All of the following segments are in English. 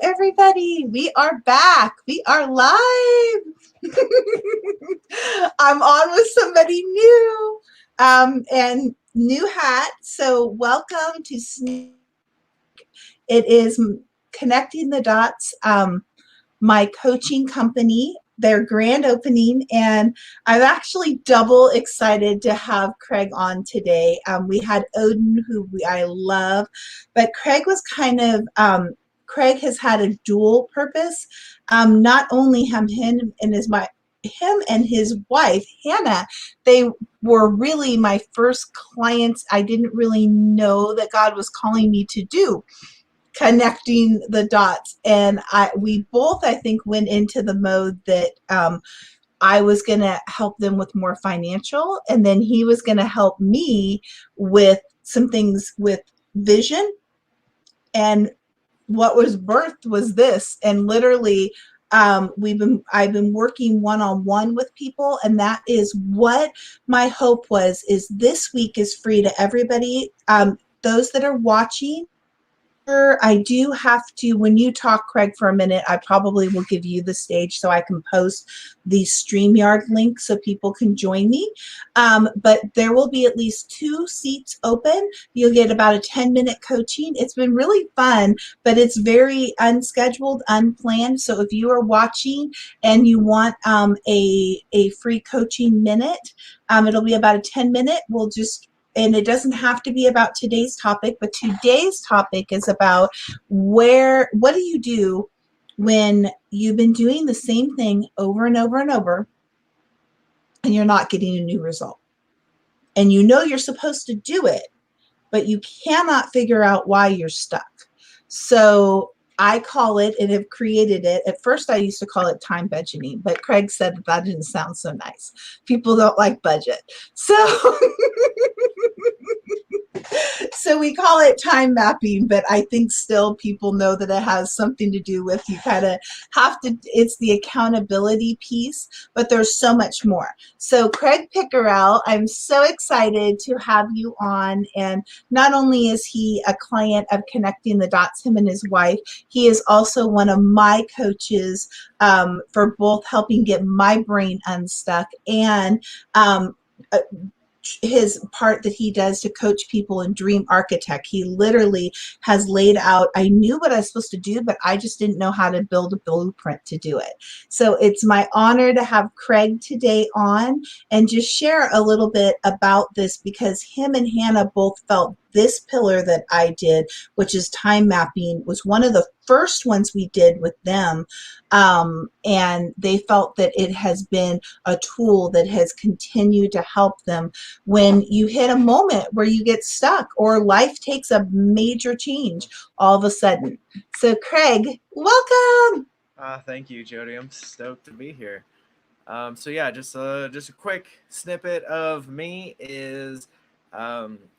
everybody. We are back. We are live. I'm on with somebody new and new hat. So welcome to Sneak. It is Connecting the Dots, my coaching company, their grand opening, and I'm actually double excited to have Craig on today. We had Odin, who I love, but Craig was Craig has had a dual purpose. Not only him and his wife Hannah, they were really my first clients. I didn't really know that God was calling me to do connecting the dots, and we both, I think, went into the mode that I was going to help them with more financial, and then he was going to help me with some things with vision. And what was birthed was this, and literally I've been working one-on-one with people, and that is what my hope was. Is this week is free to everybody, those that are watching. I do have to, when you talk, Craig, for a minute, I probably will give you the stage so I can post the StreamYard link so people can join me. But there will be at least 2 seats open. You'll get about a 10-minute coaching. It's been really fun, but it's very unscheduled, unplanned. So if you are watching and you want a free coaching minute, it'll be about a 10-minute. And it doesn't have to be about today's topic, but today's topic is about what do you do when you've been doing the same thing over and over and over and you're not getting a new result? And you know you're supposed to do it, but you cannot figure out why you're stuck. So I call it, and have created it. At first, I used to call it time budgeting, but Craig said that didn't sound so nice. People don't like budget. So so we call it time mapping, but I think still people know that it has something to do with, you kind of have to, it's the accountability piece, but there's so much more. So Craig Pickerell, I'm so excited to have you on. And not only is he a client of Connecting the Dots, him and his wife, he is also one of my coaches for both helping get my brain unstuck and his part that he does to coach people in Dream Architect. He literally has laid out, I knew what I was supposed to do, but I just didn't know how to build a blueprint to do it. So it's my honor to have Craig today on and just share a little bit about this, because him and Hannah both felt this pillar that I did, which is time mapping, was one of the first ones we did with them. And they felt that it has been a tool that has continued to help them when you hit a moment where you get stuck or life takes a major change all of a sudden. So Craig, welcome. Thank you, Jody. I'm stoked to be here. So yeah, just a quick snippet of me is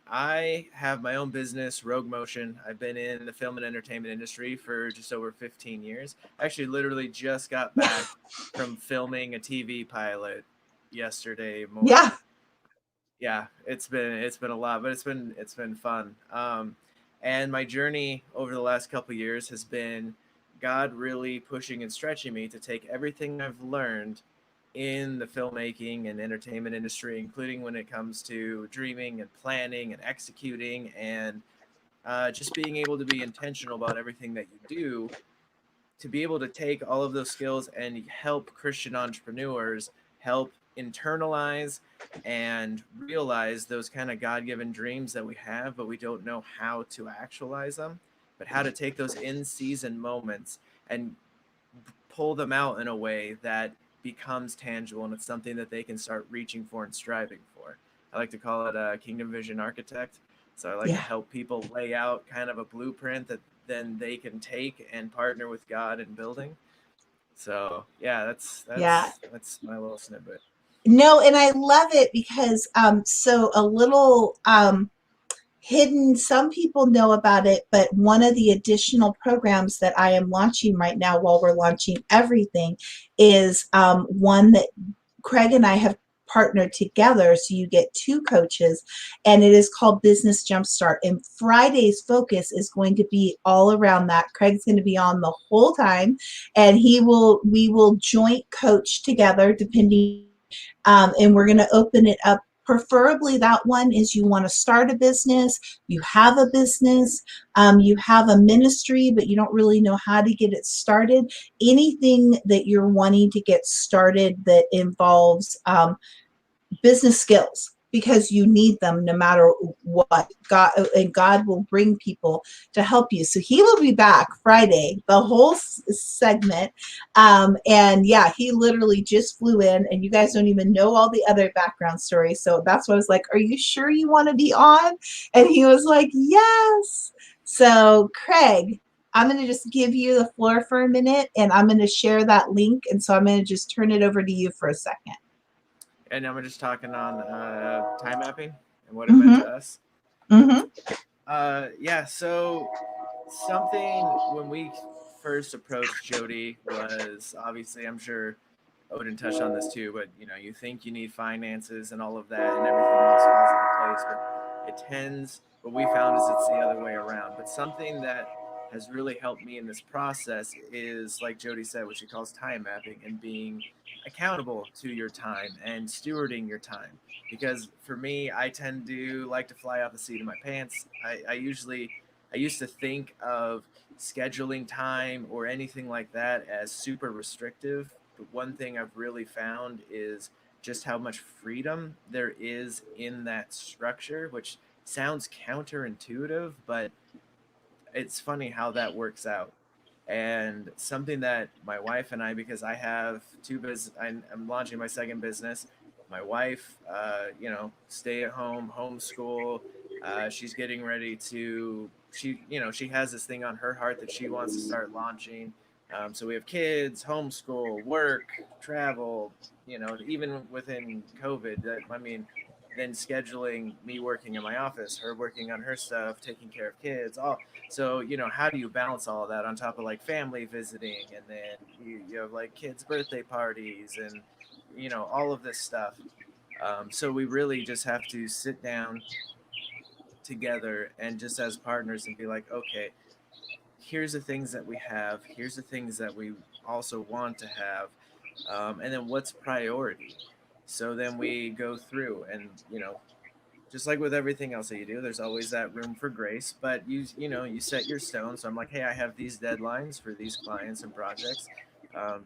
I have my own business, Rogue Motion. I've been in the film and entertainment industry for just over 15 years. I actually literally just got back from filming a TV pilot yesterday morning. Yeah, it's been a lot, but it's been fun. And my journey over the last couple of years has been God really pushing and stretching me to take everything I've learned in the filmmaking and entertainment industry, including when it comes to dreaming and planning and executing and just being able to be intentional about everything that you do, to be able to take all of those skills and help Christian entrepreneurs help internalize and realize those kind of God-given dreams that we have, but we don't know how to actualize them, but how to take those in-season moments and pull them out in a way that becomes tangible, and it's something that they can start reaching for and striving for. I like to call it a kingdom vision architect. So I like to help people lay out kind of a blueprint that then they can take and partner with God in building. So yeah, that's my little snippet. No, and I love it because so a little hidden, some people know about it, but one of the additional programs that I am launching right now while we're launching everything is one that Craig and I have partner together. So you get two coaches, and it is called Business Jumpstart. And Friday's focus is going to be all around that. Craig's going to be on the whole time, and we will joint coach together depending, and we're going to open it up. Preferably, that one is you want to start a business, you have a business, you have a ministry, but you don't really know how to get it started. Anything that you're wanting to get started that involves business skills, because you need them no matter what. God, and God will bring people to help you. So he will be back Friday, the whole segment. And yeah, he literally just flew in, and you guys don't even know all the other background stories. So that's what I was like, are you sure you want to be on? And he was like, yes. So Craig, I'm going to just give you the floor for a minute, and I'm going to share that link. And so I'm going to just turn it over to you for a second. And now we're just talking on time mapping and what it meant Mm-hmm. to us. Mm-hmm. Yeah, so something when we first approached Jody was obviously, I'm sure Odin touched on this too, but you think you need finances and all of that, and everything else falls into place. But it tends, what we found is it's the other way around. But something that has really helped me in this process is, like Jody said, what she calls time mapping and being accountable to your time and stewarding your time. Because for me, I tend to like to fly off the seat of my pants. I used to think of scheduling time or anything like that as super restrictive. But one thing I've really found is just how much freedom there is in that structure, which sounds counterintuitive, but it's funny how that works out. And something that my wife and I, because I have two business, I'm launching my second business. My wife, stay at home, homeschool. She's getting ready to, she has this thing on her heart that she wants to start launching. So we have kids, homeschool, work, travel, even within COVID, I mean, then scheduling me working in my office, her working on her stuff, taking care of kids, all. So, how do you balance all of that on top of like family visiting, and then you have like kids' birthday parties and, all of this stuff. So we really just have to sit down together and just as partners and be like, okay, here's the things that we have, here's the things that we also want to have, and then what's priority. So then we go through and, just like with everything else that you do, there's always that room for grace. But you set your stone. So I'm like, hey, I have these deadlines for these clients and projects.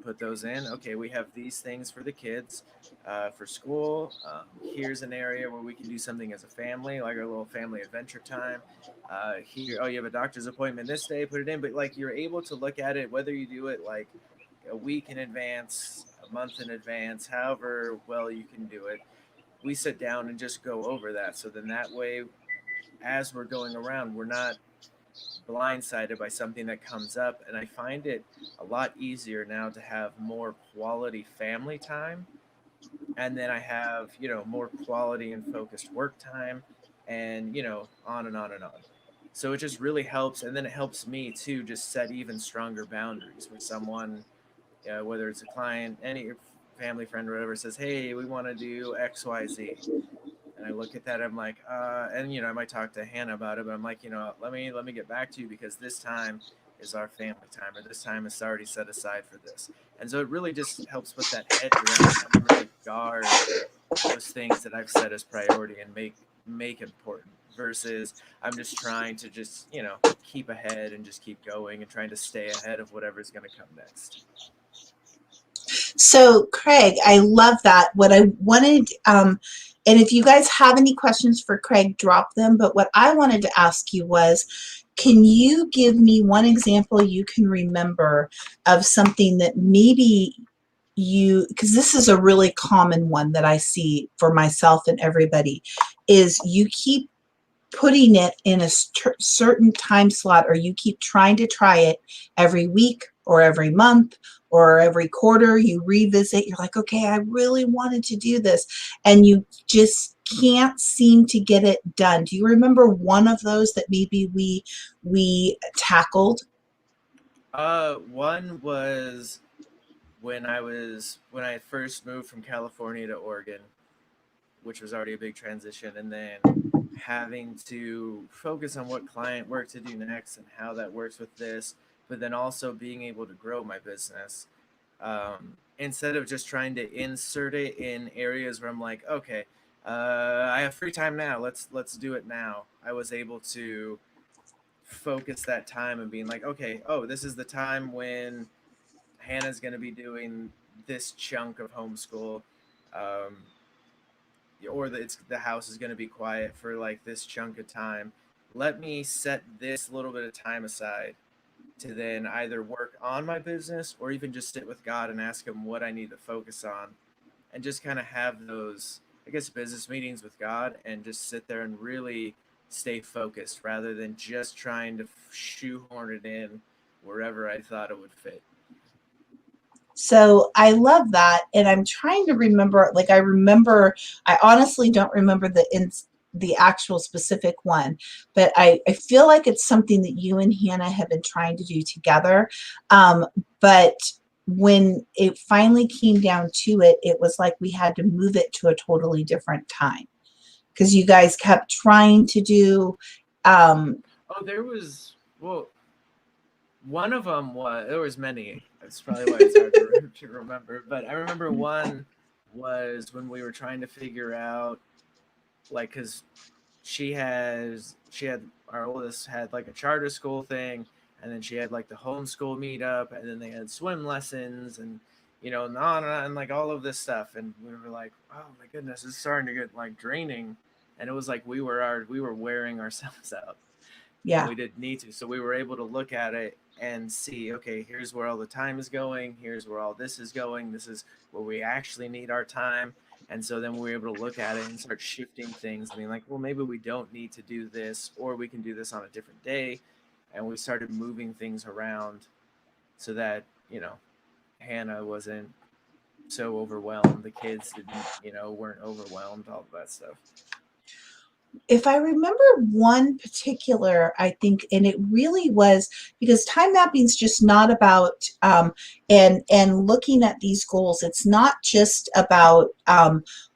Put those in. Okay, we have these things for the kids, for school. Here's an area where we can do something as a family, like our little family adventure time. Here, oh, you have a doctor's appointment this day. Put it in. But like, you're able to look at it, whether you do it like a week in advance, a month in advance, however well you can do it. We sit down and just go over that. So then that way, as we're going around, we're not blindsided by something that comes up. And I find it a lot easier now to have more quality family time. And then I have, more quality and focused work time, and, on and on and on. So it just really helps. And then it helps me to just set even stronger boundaries with someone, whether it's a client, any family friend or whatever, says, hey, we want to do XYZ. And I look at that, I'm like, and I might talk to Hannah about it, but I'm like, let me get back to you, because this time is our family time, or this time is already set aside for this. And so it really just helps put that hedge around it and really guard those things that I've set as priority and make important, versus I'm just trying to just, keep ahead and just keep going and trying to stay ahead of whatever's going to come next. So, Craig, I love that. What I wanted, and if you guys have any questions for Craig, drop them. But what I wanted to ask you was, can you give me one example you can remember of something that maybe because this is a really common one that I see for myself and everybody, is you keep putting it in a certain time slot, or you keep trying to try it every week or every month or every quarter. You revisit, you're like, okay, I really wanted to do this, and you just can't seem to get it done. Do you remember one of those that maybe we tackled? One was when I first moved from California to Oregon. which was already a big transition, and then having to focus on what client work to do next and how that works with this, but then also being able to grow my business, instead of just trying to insert it in areas where I'm like, okay, I have free time now. Let's do it now. I was able to focus that time and being like, okay, oh, this is the time when Hannah's going to be doing this chunk of homeschool, um, or the house is going to be quiet for like this chunk of time. Let me set this little bit of time aside to then either work on my business or even just sit with God and ask Him what I need to focus on, and just kind of have those, I guess, business meetings with God and just sit there and really stay focused rather than just trying to shoehorn it in wherever I thought it would fit. So I love that. And I'm trying to remember, like, I honestly don't remember the actual specific one, but I feel like it's something that you and Hannah have been trying to do together. But when it finally came down to it, it was like we had to move it to a totally different time because you guys kept trying to do, um, Oh, there was, well, one of them was, there was many. That's probably why it's hard to remember. But I remember one was when we were trying to figure out, like, because she had, our oldest had like a charter school thing, and then she had like the homeschool meetup, and then they had swim lessons, and and on and like all of this stuff, and we were like, oh my goodness, it's starting to get like draining, and it was like we were wearing ourselves out, and yeah. we didn't need to. So we were able to look at it and see, okay, here's where all the time is going, here's where all this is going, this is where we actually need our time. And so then we were able to look at it and start shifting things, being like, well, maybe we don't need to do this, or we can do this on a different day. And we started moving things around so that, Hannah wasn't so overwhelmed. The kids didn't, weren't overwhelmed, all of that stuff. If I remember one particular, I think, and it really was because time mapping is just not about and looking at these goals. It's not just about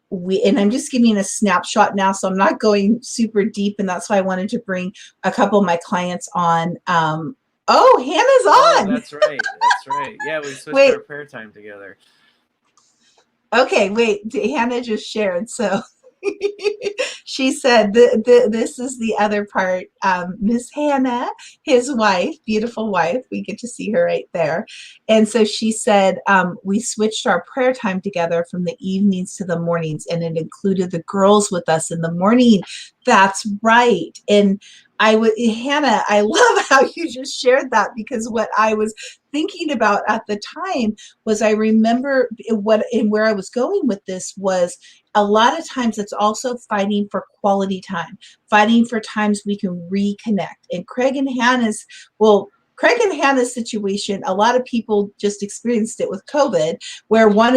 we. And I'm just giving a snapshot now, so I'm not going super deep, and that's why I wanted to bring a couple of my clients on. Oh, Oh, Hannah's on. that's right. That's right. Yeah, we switched Wait, our prayer time together. okay, wait. Hannah just shared. So she said, this is the other part. Miss Hannah, his wife, beautiful wife, we get to see her right there. And so she said, we switched our prayer time together from the evenings to the mornings, and it included the girls with us in the morning. That's right. And Hannah, I love how you just shared that because what I was thinking about at the time was I remember what and where I was going with this was a lot of times it's also fighting for quality time, fighting for times we can reconnect. And Craig and Hannah's situation, a lot of people just experienced it with COVID, where one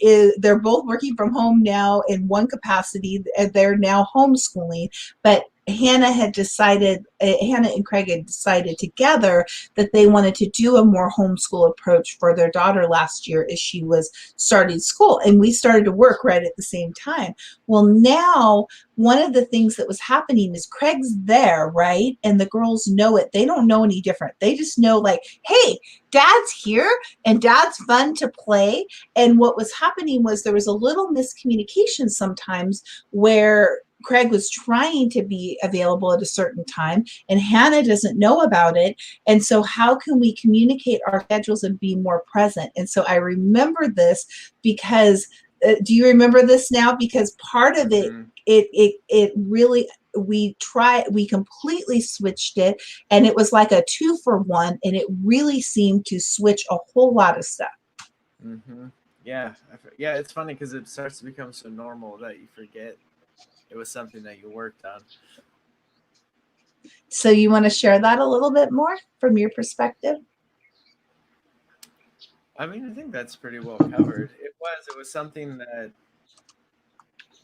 is they're both working from home now in one capacity, and they're now homeschooling. But Hannah and Craig had decided together that they wanted to do a more homeschool approach for their daughter last year as she was starting school. And we started to work right at the same time. Well, now one of the things that was happening is Craig's there, right? And the girls know it. They don't know any different. They just know, like, hey, dad's here and dad's fun to play. And what was happening was there was a little miscommunication sometimes where Craig was trying to be available at a certain time and Hannah doesn't know about it. And so how can we communicate our schedules and be more present? And so I remember this because do you remember this now? Because part of it, Mm-hmm. it really we completely switched it and it was like a 2-for-1 and it really seemed to switch a whole lot of stuff. Mm-hmm. Yeah. Yeah, it's funny because it starts to become so normal that you forget it was something that you worked on. So you want to share that a little bit more from your perspective? I mean, I think that's pretty well covered. It was something that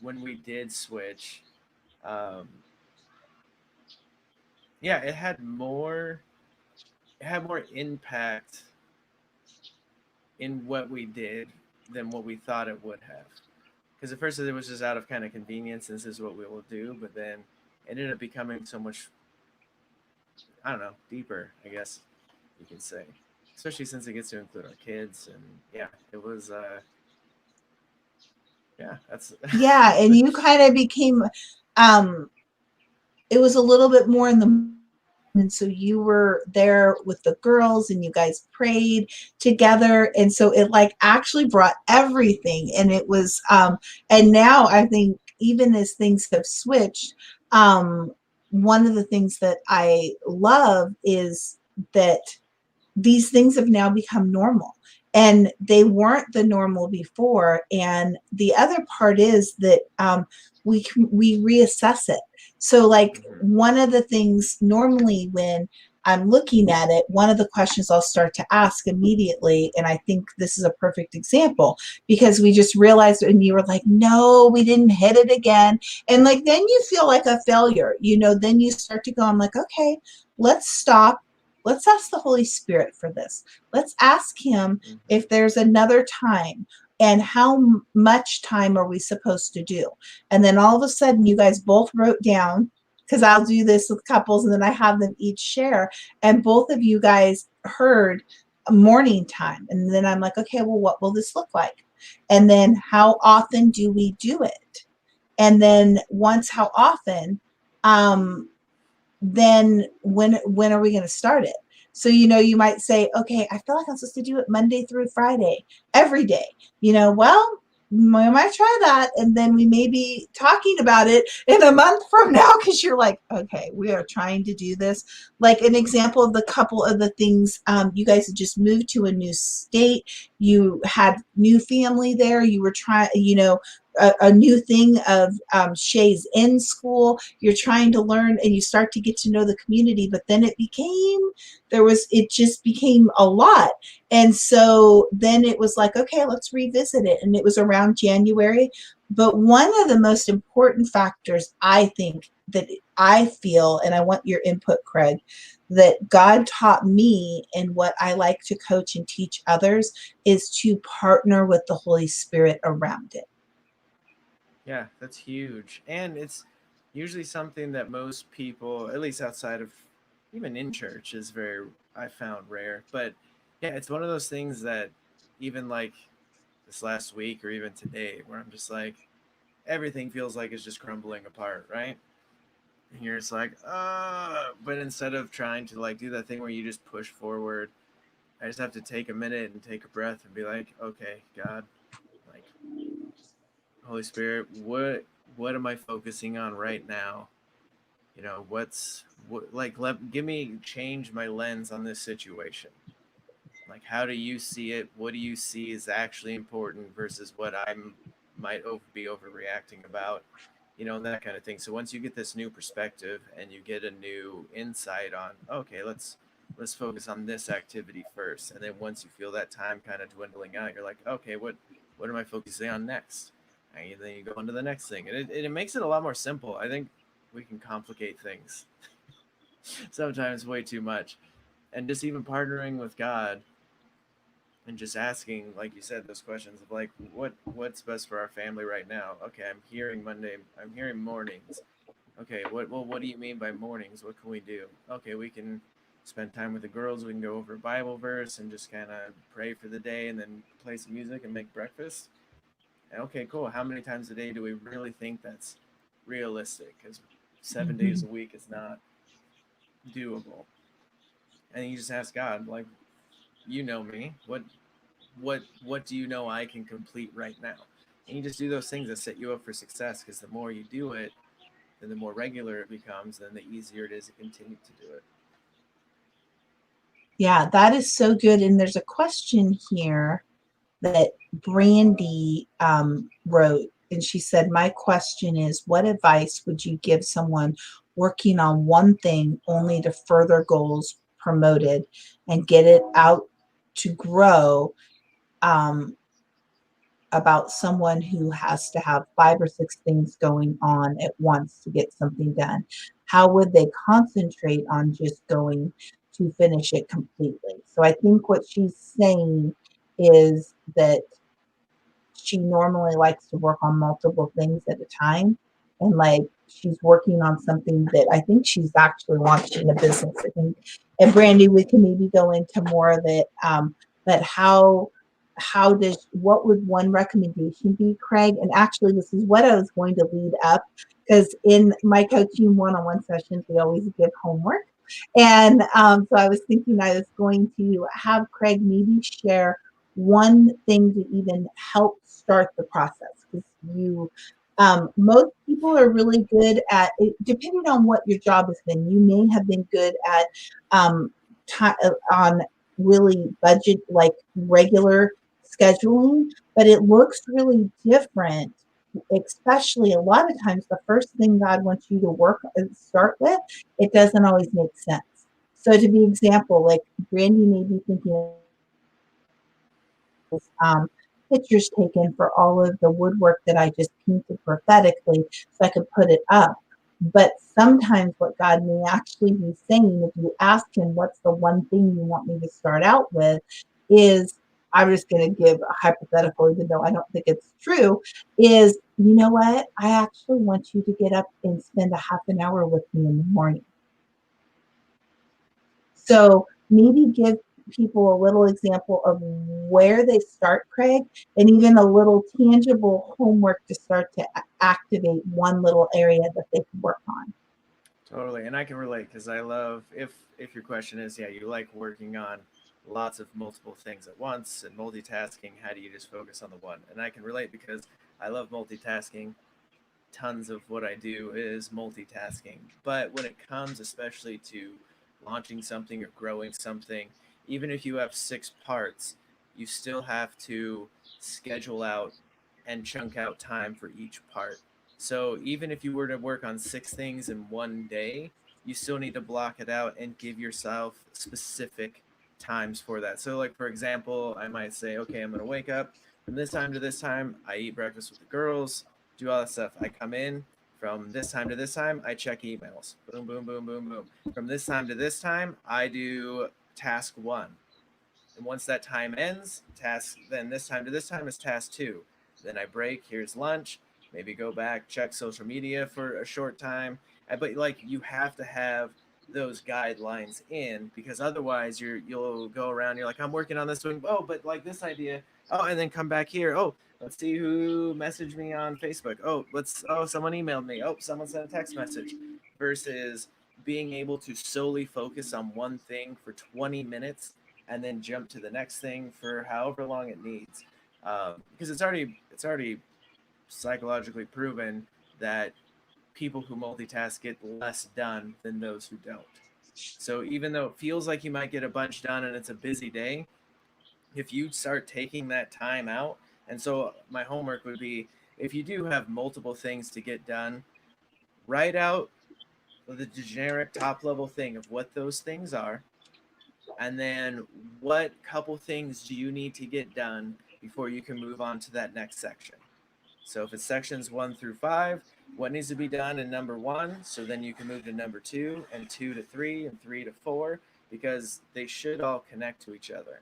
when we did switch, um, yeah, it had more impact in what we did than what we thought it would have. because at first it was just out of kind of convenience. This is what we will do, but then it ended up becoming so much, I don't know, deeper, I guess you can say, especially since it gets to include our kids. And yeah, it was yeah, that's Yeah, and you kind of became um it was a little bit more in the moment, and so you were there with the girls and you guys prayed together, and so it like actually brought everything, and it was and now I think even as things have switched, um one of the things that I love is that these things have now become normal, and they weren't the normal before. And the other part is that we reassess it. So like hmm one of the things normally when I'm looking at it, one of the questions I'll start to ask immediately, and I think this is a perfect example because we just realized, and you were like, no, we didn't hit it again. And like then you feel like a failure, then you start to go, I'm like, okay, let's stop. Let's ask the Holy Spirit for this. Let's ask Him hmm if there's another time, and how much time are we supposed to do. And then all of a sudden, you guys both wrote down, because I'll do this with couples and then I have them each share. And both of you guys heard morning time. And then I'm like, okay, well, what will this look like? And then how often do we do it? And then once how often, um, then when are we going to start it? So you might say, okay, I feel like I'm supposed to do it Monday through Friday every day. Well, we might try that, and then we may be talking about it in a month from now, because you're like, okay, we are trying to do this. Like an example of the couple of the things, you guys had just moved to a new state, you had new family there, you were trying, a new thing of Shay's in school. You're trying to learn and you start to get to know the community, but then it just became a lot. And so then it was like, okay, let's revisit it. And it was around January. But one of the most important factors I think that I feel, and I want your input, Craig, that God taught me and what I like to coach and teach others is to partner with the Holy Spirit around it. Yeah, that's huge. And it's usually something that most people, at least outside of even in church, is very, I found rare. But yeah, it's one of those things that even like this last week or even today, where I'm just like, everything feels like it's just crumbling apart, right? And you're just like, but instead of trying to like do that thing where you just push forward, I just have to take a minute and take a breath and be like, okay, God, like, Holy Spirit, what am I focusing on right now? Give me change my lens on this situation. Like, how do you see it? What do you see is actually important versus what be overreacting about, and that kind of thing. So once you get this new perspective and you get a new insight on, okay, let's focus on this activity first, and then once you feel that time kind of dwindling out, you're like, okay, what am I focusing on next? And then you go on to the next thing, and it makes it a lot more simple. I think we can complicate things sometimes way too much, and just even partnering with God and just asking, like you said, those questions of like, what's best for our family right now? Okay, I'm hearing mornings. Okay, what do you mean by mornings? What can we do? Okay, we can spend time with the girls. We can go over a Bible verse and just kind of pray for the day, and then play some music and make breakfast. And okay, cool. How many times a day do we really think that's realistic? Because 7 days Mhm. a week is not doable. And you just ask God, like, you know me. What do you know I can complete right now? And you just do those things that set you up for success, because the more you do it, then the more regular it becomes, then the easier it is to continue to do it. Yeah, that is so good. And there's a question here that Brandy wrote. And she said, my question is, what advice would you give someone working on one thing only to further goals promoted and get it out to grow, um, about someone who has to have 5 or 6 things going on at once to get something done? How would they concentrate on just going to finish it completely? So I think what she's saying is that she normally likes to work on multiple things at a time. And like she's working on something that I think she's actually launching a business. I think, and Brandy, we can maybe go into more of it. But how does what would one recommendation be, Craig? And actually, this is what I was going to lead up because in my coaching one-on-one sessions, we always give homework. And so I was thinking I was going to have Craig maybe share one thing to even help start the process because most people are really good at it, depending on what your job has been. You may have been good at um, on really budget like regular scheduling, but it looks really different. Especially a lot of times, the first thing God wants you to start with, it doesn't always make sense. So, to be example, like Brandy may be thinking pictures taken for all of the woodwork that I just painted prophetically so I could put it up. But sometimes what God may actually be saying, if you ask him, what's the one thing you want me to start out with, is I'm just going to give a hypothetical, even though I don't think it's true, is, you know what? I actually want you to get up and spend a half an hour with me in the morning. So maybe give people a little example of where they start, Craig, and even a little tangible homework to start to activate one little area that they can work on. Totally, and I can relate because I love if your question is, yeah, you like working on lots of multiple things at once and multitasking. How do you just focus on the one? And I can relate because I love multitasking. Tons of what I do is multitasking. But when it comes, especially to launching something or growing something, even if you have six parts, you still have to schedule out and chunk out time for each part. So even if you were to work on six things in one day, you still need to block it out and give yourself specific times for that. So, like, for example, I might say, okay, I'm going to wake up from this time to this time. I eat breakfast with the girls, do all that stuff. I come in from this time to this time. I check emails. Boom, boom, boom, boom, boom. From this time to this time, I do task one. And once that time ends, then this time to this time is task two. Then I break. Here's lunch. Maybe go back, check social media for a short time. But like you have to have those guidelines in because otherwise you'll go around. You're like, I'm working on this one. Oh, but like this idea. Oh, and then come back here. Oh, let's see who messaged me on Facebook. Oh, someone emailed me. Oh, someone sent a text message. Versus being able to solely focus on one thing for 20 minutes and then jump to the next thing for however long it needs. Because it's already psychologically proven that people who multitask get less done than those who don't. So even though it feels like you might get a bunch done and it's a busy day, if you start taking that time out, and so my homework would be if you do have multiple things to get done, write out the generic top level thing of what those things are, and then what couple things do you need to get done before you can move on to that next section. So if it's sections 1 through 5, what needs to be done in number 1, so then you can move to number 2 and 2 to 3 and 3 to 4, because they should all connect to each other.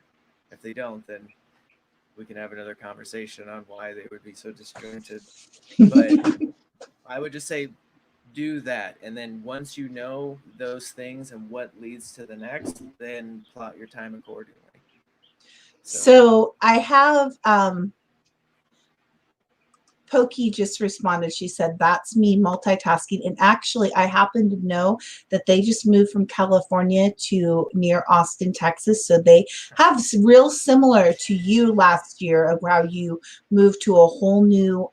If they don't, then we can have another conversation on why they would be so disjointed. But I would just say do that, and then once you know those things and what leads to the next, then plot your time accordingly. So I have Pokey just responded. She said, that's me multitasking. And actually, I happen to know that they just moved from California to near Austin, Texas. So they have real similar to you last year of how you moved to a whole new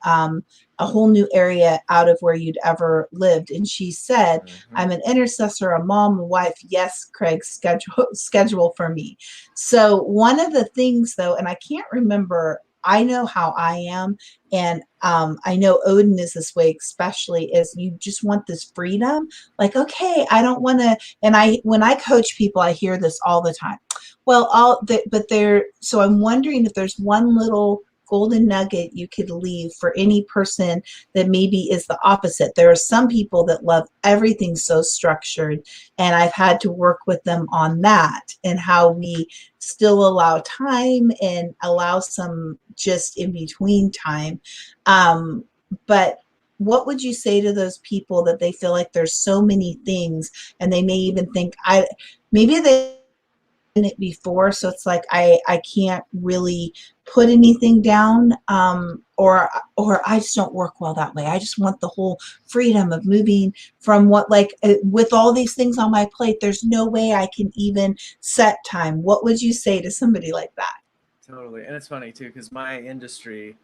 area out of where you'd ever lived. And she said, I'm an intercessor, a mom, a wife. Yes, Craig, schedule for me. So one of the things though, and I can't remember, I know how I am. And I know Odin is this way, especially is you just want this freedom. Like, okay, I don't want to. And when I coach people, I hear this all the time. Well, so I'm wondering if there's one little golden nugget you could leave for any person that maybe is the opposite? There are some people that love everything so structured, and I've had to work with them on that and how we still allow time and allow some just in between time. But what would you say to those people that they feel like there's so many things, and they may even think I maybe they in it before, so it's like I can't really put anything down, or I just don't work well that way. I just want the whole freedom of moving from what, like, with all these things on my plate, there's no way I can even set time. What would you say to somebody like that? Totally. And it's funny too, because my industry,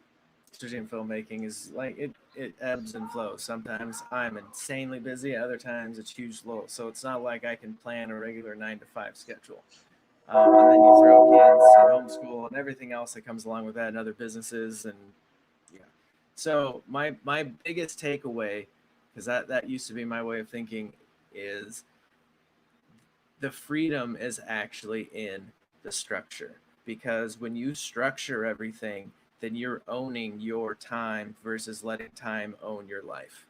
especially in filmmaking, is like it ebbs and flows. Sometimes I'm insanely busy, other times it's huge lull. So it's not like I can plan a regular 9 to 5 schedule. And then you throw kids and homeschool and everything else that comes along with that, and other businesses, and yeah. So my biggest takeaway, because that used to be my way of thinking, is the freedom is actually in the structure. Because when you structure everything, then you're owning your time versus letting time own your life.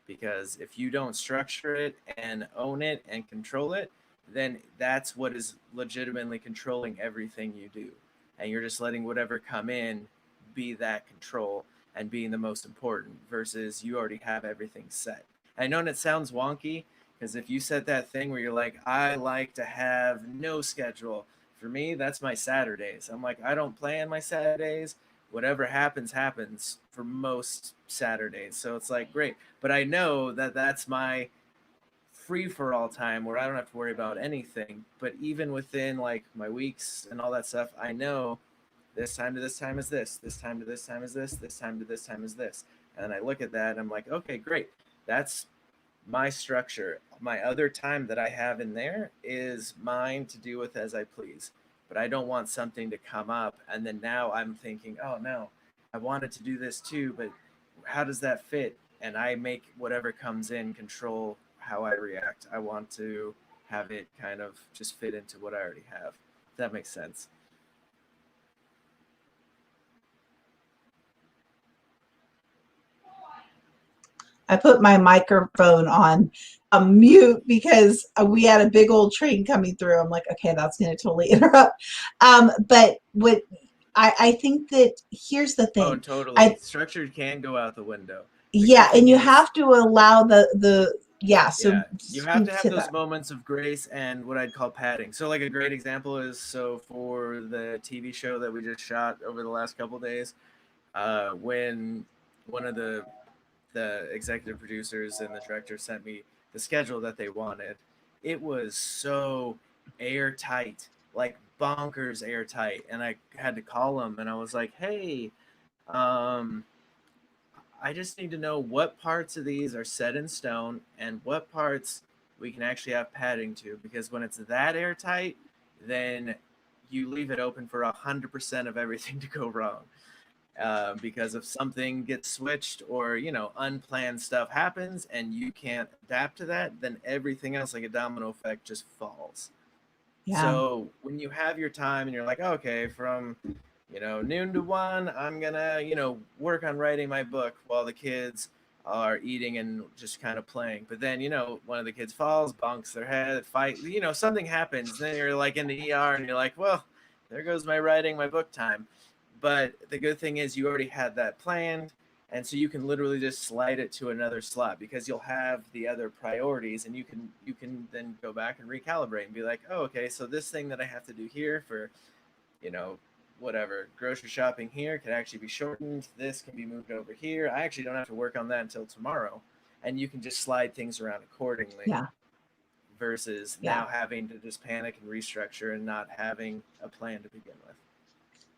Because if you don't structure it and own it and control it, then that's what is legitimately controlling everything you do. And you're just letting whatever come in be that control and being the most important, versus you already have everything set. I know it sounds wonky, because if you set that thing where you're like, I like to have no schedule, for me, that's my Saturdays. I'm like, I don't plan my Saturdays. Whatever happens, happens for most Saturdays. So it's like, great. But I know that that's my free for all time where I don't have to worry about anything. But even within like my weeks and all that stuff, I know this time to this time is this time to this time is this time to this time is this. And I look at that and I'm like, okay, great. That's my structure. My other time that I have in there is mine to do with as I please. But I don't want something to come up and then now I'm thinking, oh no, I wanted to do this too, but how does that fit? And I make whatever comes in control how I react. I want to have it kind of just fit into what I already have. If that makes sense. I put my microphone on a mute because we had a big old train coming through. I'm like, okay, that's going to totally interrupt. But what I think that here's the Oh, thing. totally. I Structure can go out the window. The good Yeah, and thing you is, have to allow the yeah. So yeah, you have to speak have to those that. moments of grace and what I'd call padding. So, like a great example is, so for the TV show that we just shot over the last couple days, when one of the executive producers and the director sent me the schedule that they wanted, it was so airtight, like bonkers airtight, and I had to call them and I was like, hey, um, I just need to know what parts of these are set in stone and what parts we can actually have padding to. Because when it's that airtight, then you leave it open for 100% of everything to go wrong. Because if something gets switched or unplanned stuff happens and you can't adapt to that, then everything else, like a domino effect, just falls. Yeah, So when you have your time and you're like, okay, from noon to 1, I'm gonna work on writing my book while the kids are eating and just kind of playing. But then one of the kids falls, bonks their head, fight. Something happens. Then you're like in the ER and you're like, well, there goes my writing my book time. But the good thing is you already had that planned, and so you can literally just slide it to another slot because you'll have the other priorities, and you can then go back and recalibrate and be like, oh, okay, so this thing that I have to do here for you know whatever grocery shopping here can actually be shortened. This can be moved over here. I actually don't have to work on that until tomorrow, and you can just slide things around accordingly yeah, versus yeah. now having to just panic and restructure and not having a plan to begin with.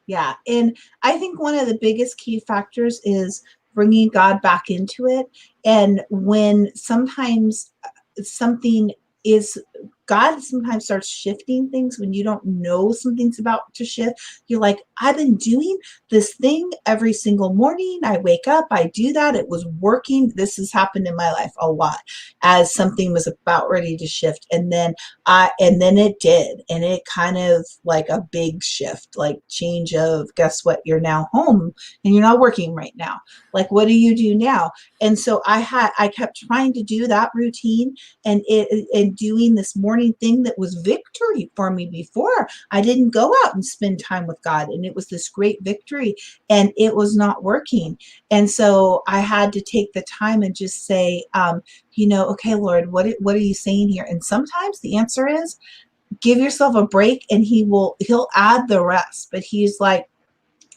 Yeah. And I think one of the biggest key factors is bringing God back into it. And when sometimes something is God sometimes starts shifting things when you don't know something's about to shift. You're like, I've been doing this thing every single morning. I wake up, I do that. It was working. This has happened in my life a lot as something was about ready to shift. And then it did. And it kind of like a big shift, like change of, guess what? You're now home and you're not working right now. Like, what do you do now? And so I kept trying to do that routine and doing this morning thing that was victory for me before. I didn't go out and spend time with God, and it was this great victory, and it was not working. And so I had to take the time and just say, okay, Lord, what are you saying here? And sometimes the answer is give yourself a break, and he'll add the rest. But he's like,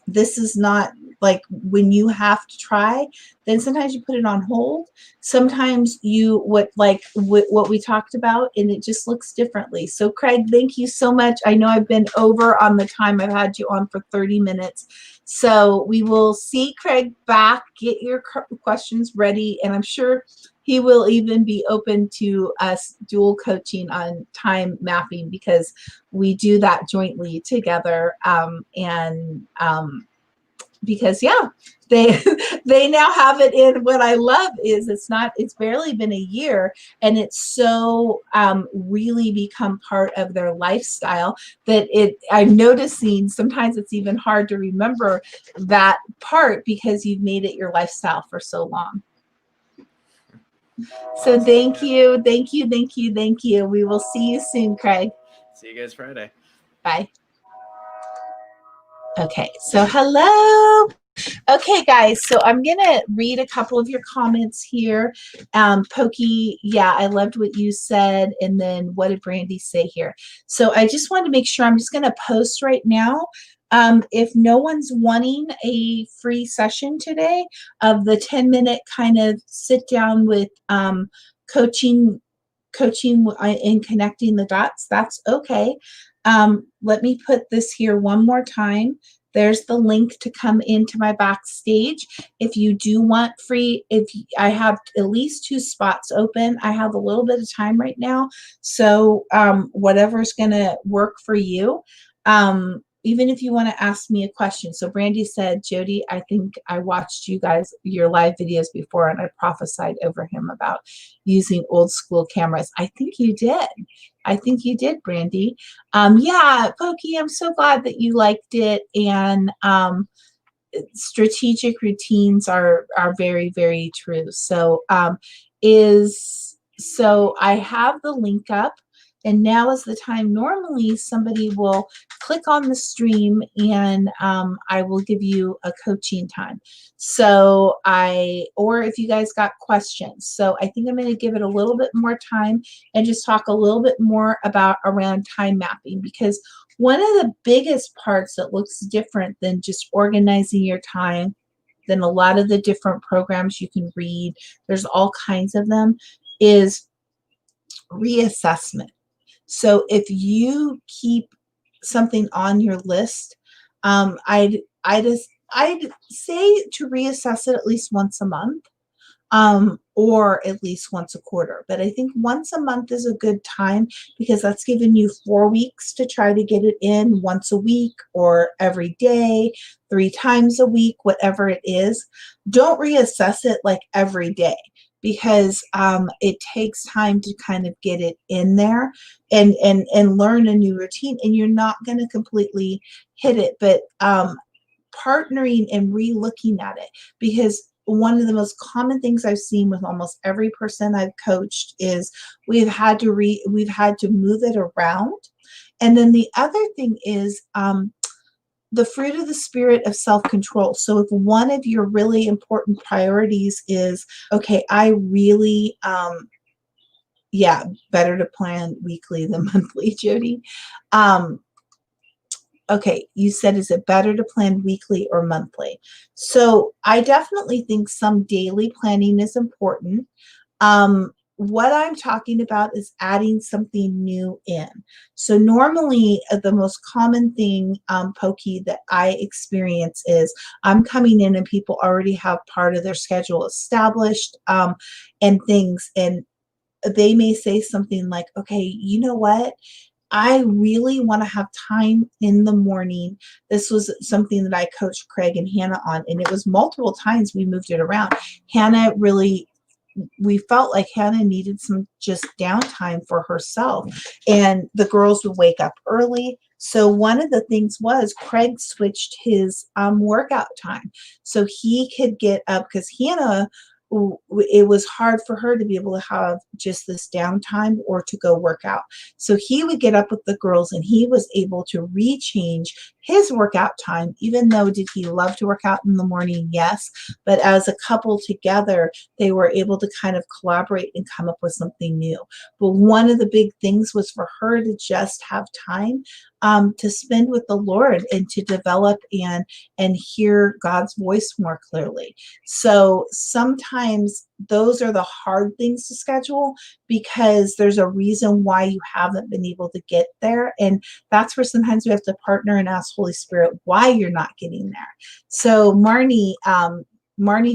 this is not like when you have to try, then sometimes you put it on hold. Sometimes what we talked about, and it just looks differently. So Craig, thank you so much. I know I've been over on the time. I've had you on for 30 minutes. So we will see Craig back. Get your questions ready, and I'm sure he will even be open to us dual coaching on time mapping, because we do that jointly together. Because they they now have it in. What I love is it's barely been a year, and it's so really become part of their lifestyle that I'm noticing sometimes it's even hard to remember that part because you've made it your lifestyle for so long. So thank you. We will see you soon, Craig. See you guys Friday. Bye. Okay, so hello. Okay, guys, so I'm going to read a couple of your comments here. Pokey, yeah, I loved what you said. And then what did Brandy say here? So I just wanted to make sure, I'm just going to post right now. If no one's wanting a free session today of the 10-minute kind of sit down with coaching and connecting the dots, that's okay. Let me put this here one more time. There's the link to come into my backstage. If you do want free, I have at least 2 spots open. I have a little bit of time right now. So whatever's going to work for you. Even if you want to ask me a question. So Brandy said, Jody, I think I watched your live videos before, and I prophesied over him about using old school cameras. I think you did, Brandy. Yeah, Pokey, I'm so glad that you liked it. And strategic routines are very, very true. So so I have the link up. And now is the time. Normally, somebody will click on the stream, and I will give you a coaching time. So or if you guys got questions. So I think I'm going to give it a little bit more time and just talk a little bit more around time mapping, because one of the biggest parts that looks different than just organizing your time, than a lot of the different programs you can read, there's all kinds of them, is reassessment. So if you keep something on your list, I'd say to reassess it at least once a month, or at least once a quarter. But I think once a month is a good time, because that's giving you 4 weeks to try to get it in once a week or every day, 3 times a week, whatever it is. Don't reassess it like every day, because it takes time to kind of get it in there and learn a new routine, and you're not going to completely hit it. But partnering and re-looking at it, because one of the most common things I've seen with almost every person I've coached is we've had to move it around. And then the other thing is the fruit of the spirit of self-control. So if one of your really important priorities is, okay, I really, better to plan weekly than monthly, Jody. Okay, you said, is it better to plan weekly or monthly? So I definitely think some daily planning is important. What I'm talking about is adding something new in. So normally the most common thing, Pokey, that I experience is I'm coming in and people already have part of their schedule established and things. And they may say something like, okay, you know what? I really want to have time in the morning. This was something that I coached Craig and Hannah on, and it was multiple times we moved it around. Hannah really, we felt like Hannah needed some just downtime for herself, and the girls would wake up early. So one of the things was Craig switched his workout time so he could get up, because Hannah, it was hard for her to be able to have just this downtime or to go work out. So he would get up with the girls and he was able to rechange his workout time, even though did he love to work out in the morning? Yes. But as a couple together, they were able to kind of collaborate and come up with something new. But one of the big things was for her to just have time to spend with the Lord and to develop and hear God's voice more clearly. So sometimes those are the hard things to schedule because there's a reason why you haven't been able to get there. And that's where sometimes we have to partner and ask Holy Spirit why you're not getting there. So Marnie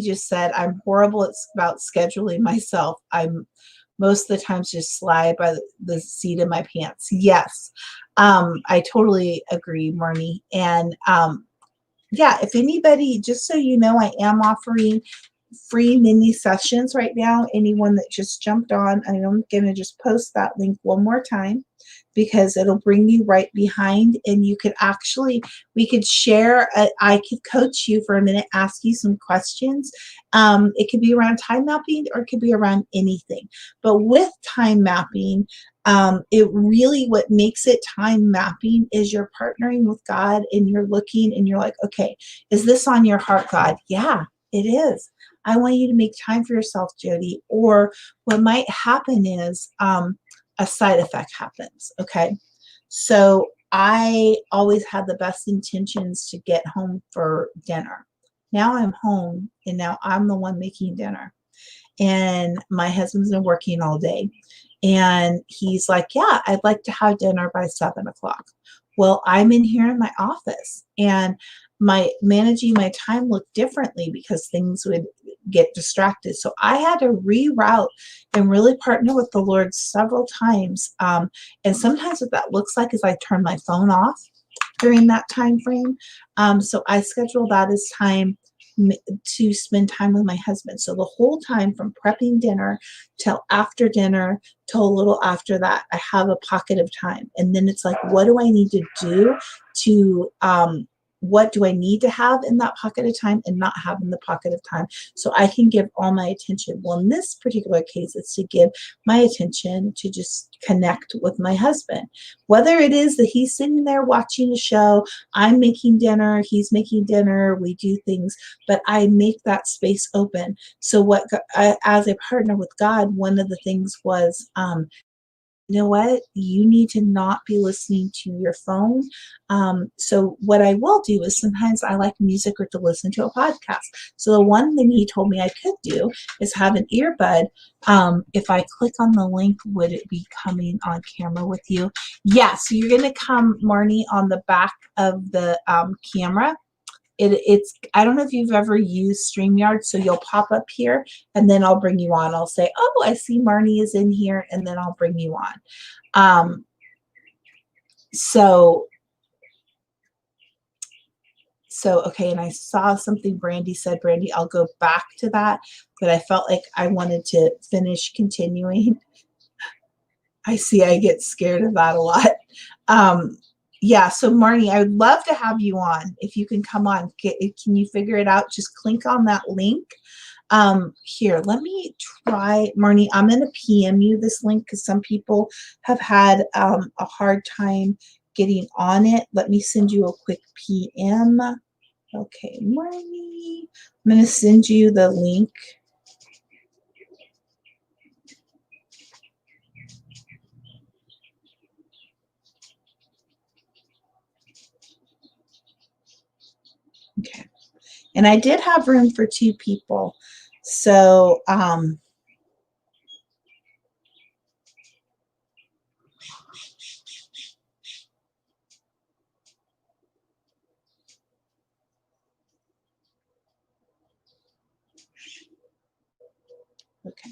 just said, I'm horrible about scheduling myself. I'm most of the times just slide by the seat of my pants. Yes, I totally agree, Marnie. And yeah, if anybody, just so you know, I am offering free mini sessions right now. Anyone that just jumped on, I'm going to just post that link one more time because it'll bring you right behind, and you could actually, we could share, I could coach you for a minute, ask you some questions. It could be around time mapping or it could be around anything. But with time mapping, it really, what makes it time mapping is you're partnering with God and you're looking and you're like, okay, is this on your heart, God? Yeah, it is. I want you to make time for yourself, Jody. Or what might happen is a side effect happens. Okay. So I always had the best intentions to get home for dinner. Now I'm home and now I'm the one making dinner. And my husband's been working all day. And he's like, yeah, I'd like to have dinner by 7 o'clock. Well, I'm in here in my office and my managing my time looked differently because things would get distracted. So I had to reroute and really partner with the Lord several times. And sometimes what that looks like is I turn my phone off during that time frame. So I schedule that as time to spend time with my husband. So the whole time from prepping dinner till after dinner till a little after that, I have a pocket of time. And then it's like, what do I need to do to what do I need to have in that pocket of time and not have in the pocket of time so I can give all my attention? Well, in this particular case, it's to give my attention to just connect with my husband. Whether it is that he's sitting there watching a show, I'm making dinner, he's making dinner, we do things, but I make that space open. So as a partner with God, one of the things was, you know what? You need to not be listening to your phone. So what I will do is sometimes I like music or to listen to a podcast. So the one thing he told me I could do is have an earbud. If I click on the link, would it be coming on camera with you? Yeah, so you're going to come, Marnie, on the back of the camera. It's I don't know if you've ever used StreamYard, so you'll pop up here and then I'll bring you on. I'll say, oh, I see Marnie is in here, and then I'll bring you on. So okay, and I saw something Brandy said. Brandy, I'll go back to that, but I felt like I wanted to finish continuing. I see I get scared of that a lot. Yeah, so Marnie, I would love to have you on. If you can come on, can you figure it out? Just click on that link. Here, let me try, Marnie, I'm going to PM you this link because some people have had a hard time getting on it. Let me send you a quick PM. Okay, Marnie, I'm going to send you the link. Okay. And I did have room for 2 people. So, okay.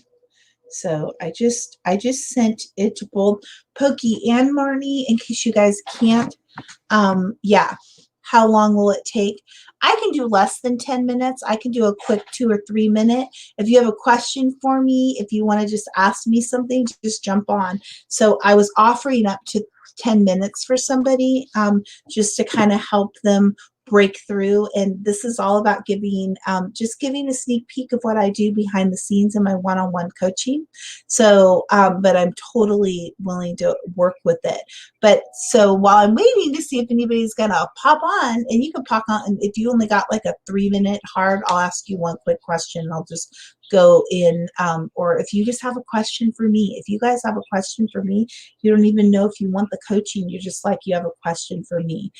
So I just sent it to both Pokey and Marnie in case you guys can't. Yeah. How long will it take? I can do less than 10 minutes. I can do a quick 2 or 3 minute. If you have a question for me, if you want to just ask me something, just jump on. So I was offering up to 10 minutes for somebody, just to kind of help them break through. And this is all about giving, just giving a sneak peek of what I do behind the scenes in my one-on-one coaching. So, but I'm totally willing to work with it. But so while I'm waiting to see if anybody's gonna pop on, and you can pop on, and if you only got like a 3 minute hard, I'll ask you one quick question. I'll just go in, or if you just have a question for me, if you guys have a question for me, you don't even know if you want the coaching. You're just like, you have a question for me.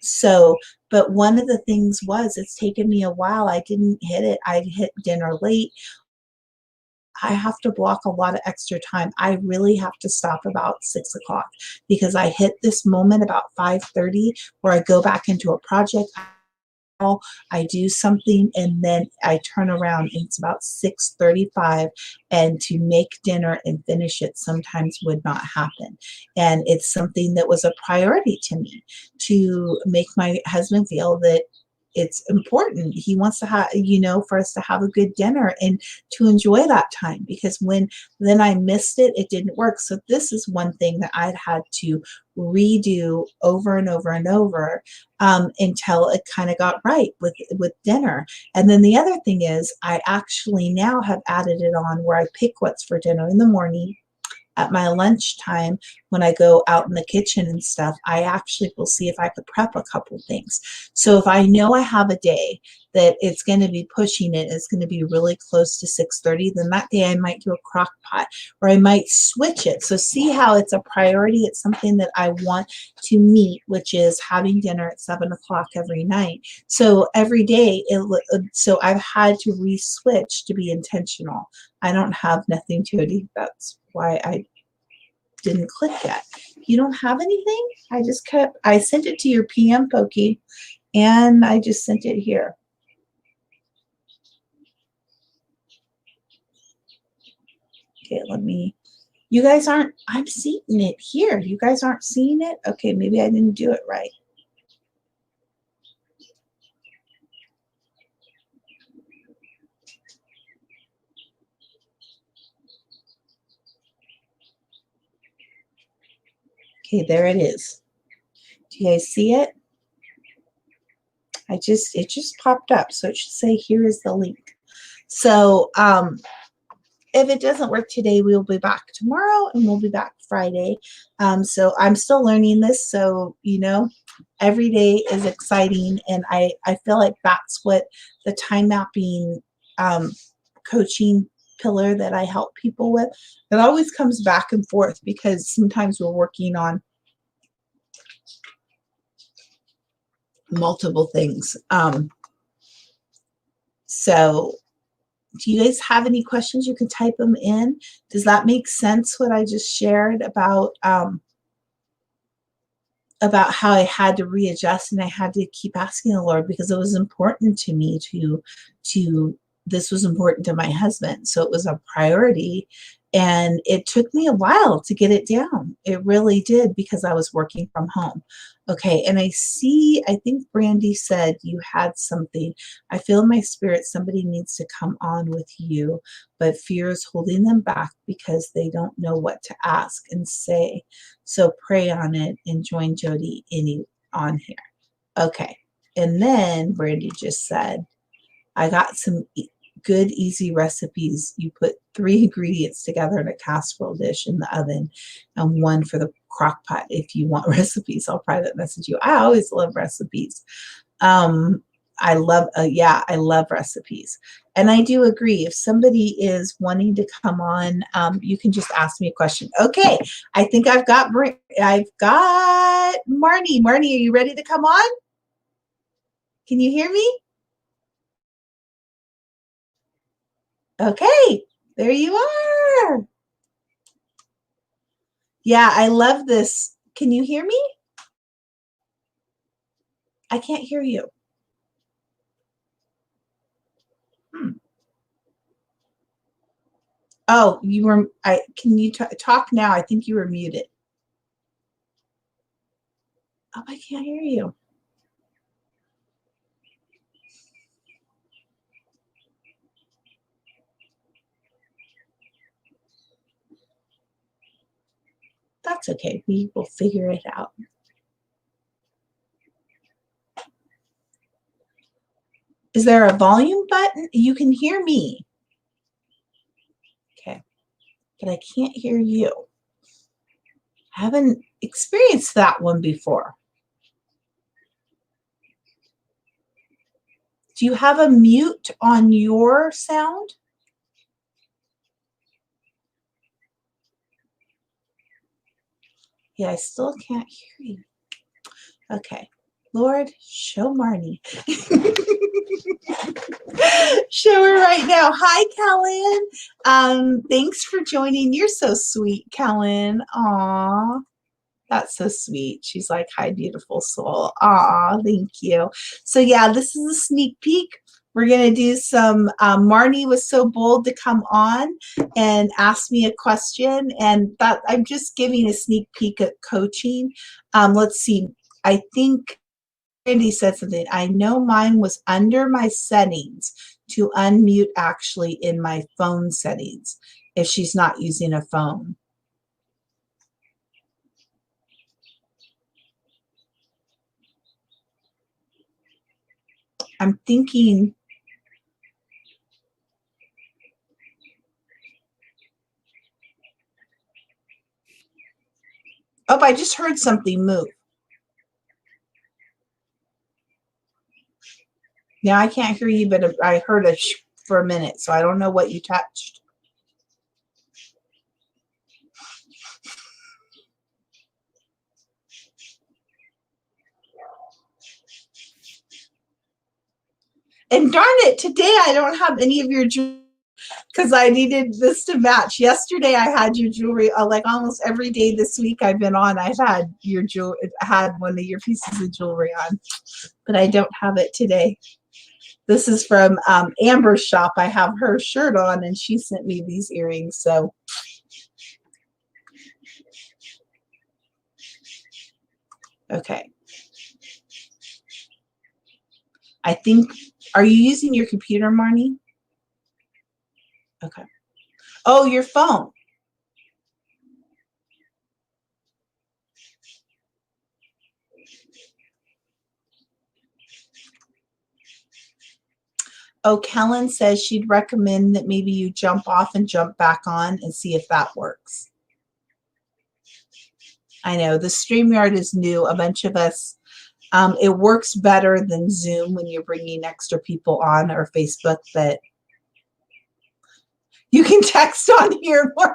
So, but one of the things was, it's taken me a while. I didn't hit it. I hit dinner late. I have to block a lot of extra time. I really have to stop about 6 o'clock because I hit this moment about 5:30 where I go back into a project. I do something and then I turn around and it's about 6:35, and to make dinner and finish it sometimes would not happen. And it's something that was a priority to me, to make my husband feel that it's important. He wants to have, for us to have a good dinner and to enjoy that time, because when then I missed it, it didn't work. So this is one thing that I'd had to redo over and over and over, until it kind of got right with dinner. And then the other thing is, I actually now have added it on where I pick what's for dinner in the morning. At my lunchtime, when I go out in the kitchen and stuff, I actually will see if I could prep a couple things. So if I know I have a day that it's going to be pushing it, it's going to be really close to 6:30, then that day I might do a crock pot, or I might switch it. So see how it's a priority. It's something that I want to meet, which is having dinner at 7 o'clock every night. So every day, so I've had to re-switch to be intentional. I don't have nothing to it. That's why I didn't click yet. You don't have anything? I sent it to your PM, Pokey, and I just sent it here. Okay, you guys I'm seeing it here. You guys aren't seeing it? Okay, maybe I didn't do it right. Okay, there it is. Do you guys see it? It just popped up. So it should say, here is the link. So, if it doesn't work today, we'll be back tomorrow and we'll be back Friday. So I'm still learning this. So, every day is exciting. And I feel like that's what the time mapping, coaching pillar that I help people with, it always comes back and forth, because sometimes we're working on multiple things. So do you guys have any questions? You can type them in. Does that make sense, what I just shared about how I had to readjust and I had to keep asking the Lord, because it was important to me to this was important to my husband. So it was a priority. And it took me a while to get it down. It really did, because I was working from home. Okay. And I think Brandy said you had something. I feel in my spirit somebody needs to come on with you, but fear is holding them back because they don't know what to ask and say. So pray on it and join Jody on here. Okay. And then Brandy just said, I got some good, easy recipes. You put 3 ingredients together in a casserole dish in the oven and 1 for the crock pot. If you want recipes, I'll private message you. I always love recipes. I love recipes. And I do agree. If somebody is wanting to come on, you can just ask me a question. Okay. I think I've got Marnie. Marnie, are you ready to come on? Can you hear me? Okay. There you are. Yeah, I love this. Can you hear me? I can't hear you. Oh, you were, can you talk now? I think you were muted. Oh, I can't hear you. That's okay. We will figure it out. Is there a volume button? You can hear me. Okay. But I can't hear you. I haven't experienced that one before. Do you have a mute on your sound? Yeah, I still can't hear you. Okay. Lord, show Marnie. Show her right now. Hi, Kellen. Thanks for joining. You're so sweet, Kellen. Aw. That's so sweet. She's like, hi, beautiful soul. Aw, thank you. So yeah, this is a sneak peek. We're going to do some, Marnie was so bold to come on and ask me a question. And that I'm just giving a sneak peek at coaching. Let's see. I think Randy said something. I know mine was under my settings to unmute actually in my phone settings if she's not using a phone. I'm thinking. Oh, I just heard something move. Now I can't hear you, but I heard a sh for a minute, so I don't know what you touched. And darn it, today I don't have any of your jewelry because I needed this to match. Yesterday I had your jewelry. Like almost every day this week I've been on, I've had your had one of your pieces of jewelry on, but I don't have it today. This is from Amber's shop. I have her shirt on, and she sent me these earrings. So, okay. I think, are you using your computer, Marnie? Okay. Oh, your phone. Oh, Kellen says she'd recommend that maybe you jump off and jump back on and see if that works. I know the StreamYard is new. A bunch of us, it works better than Zoom when you're bringing extra people on, or Facebook, but you can text on here, Marnie.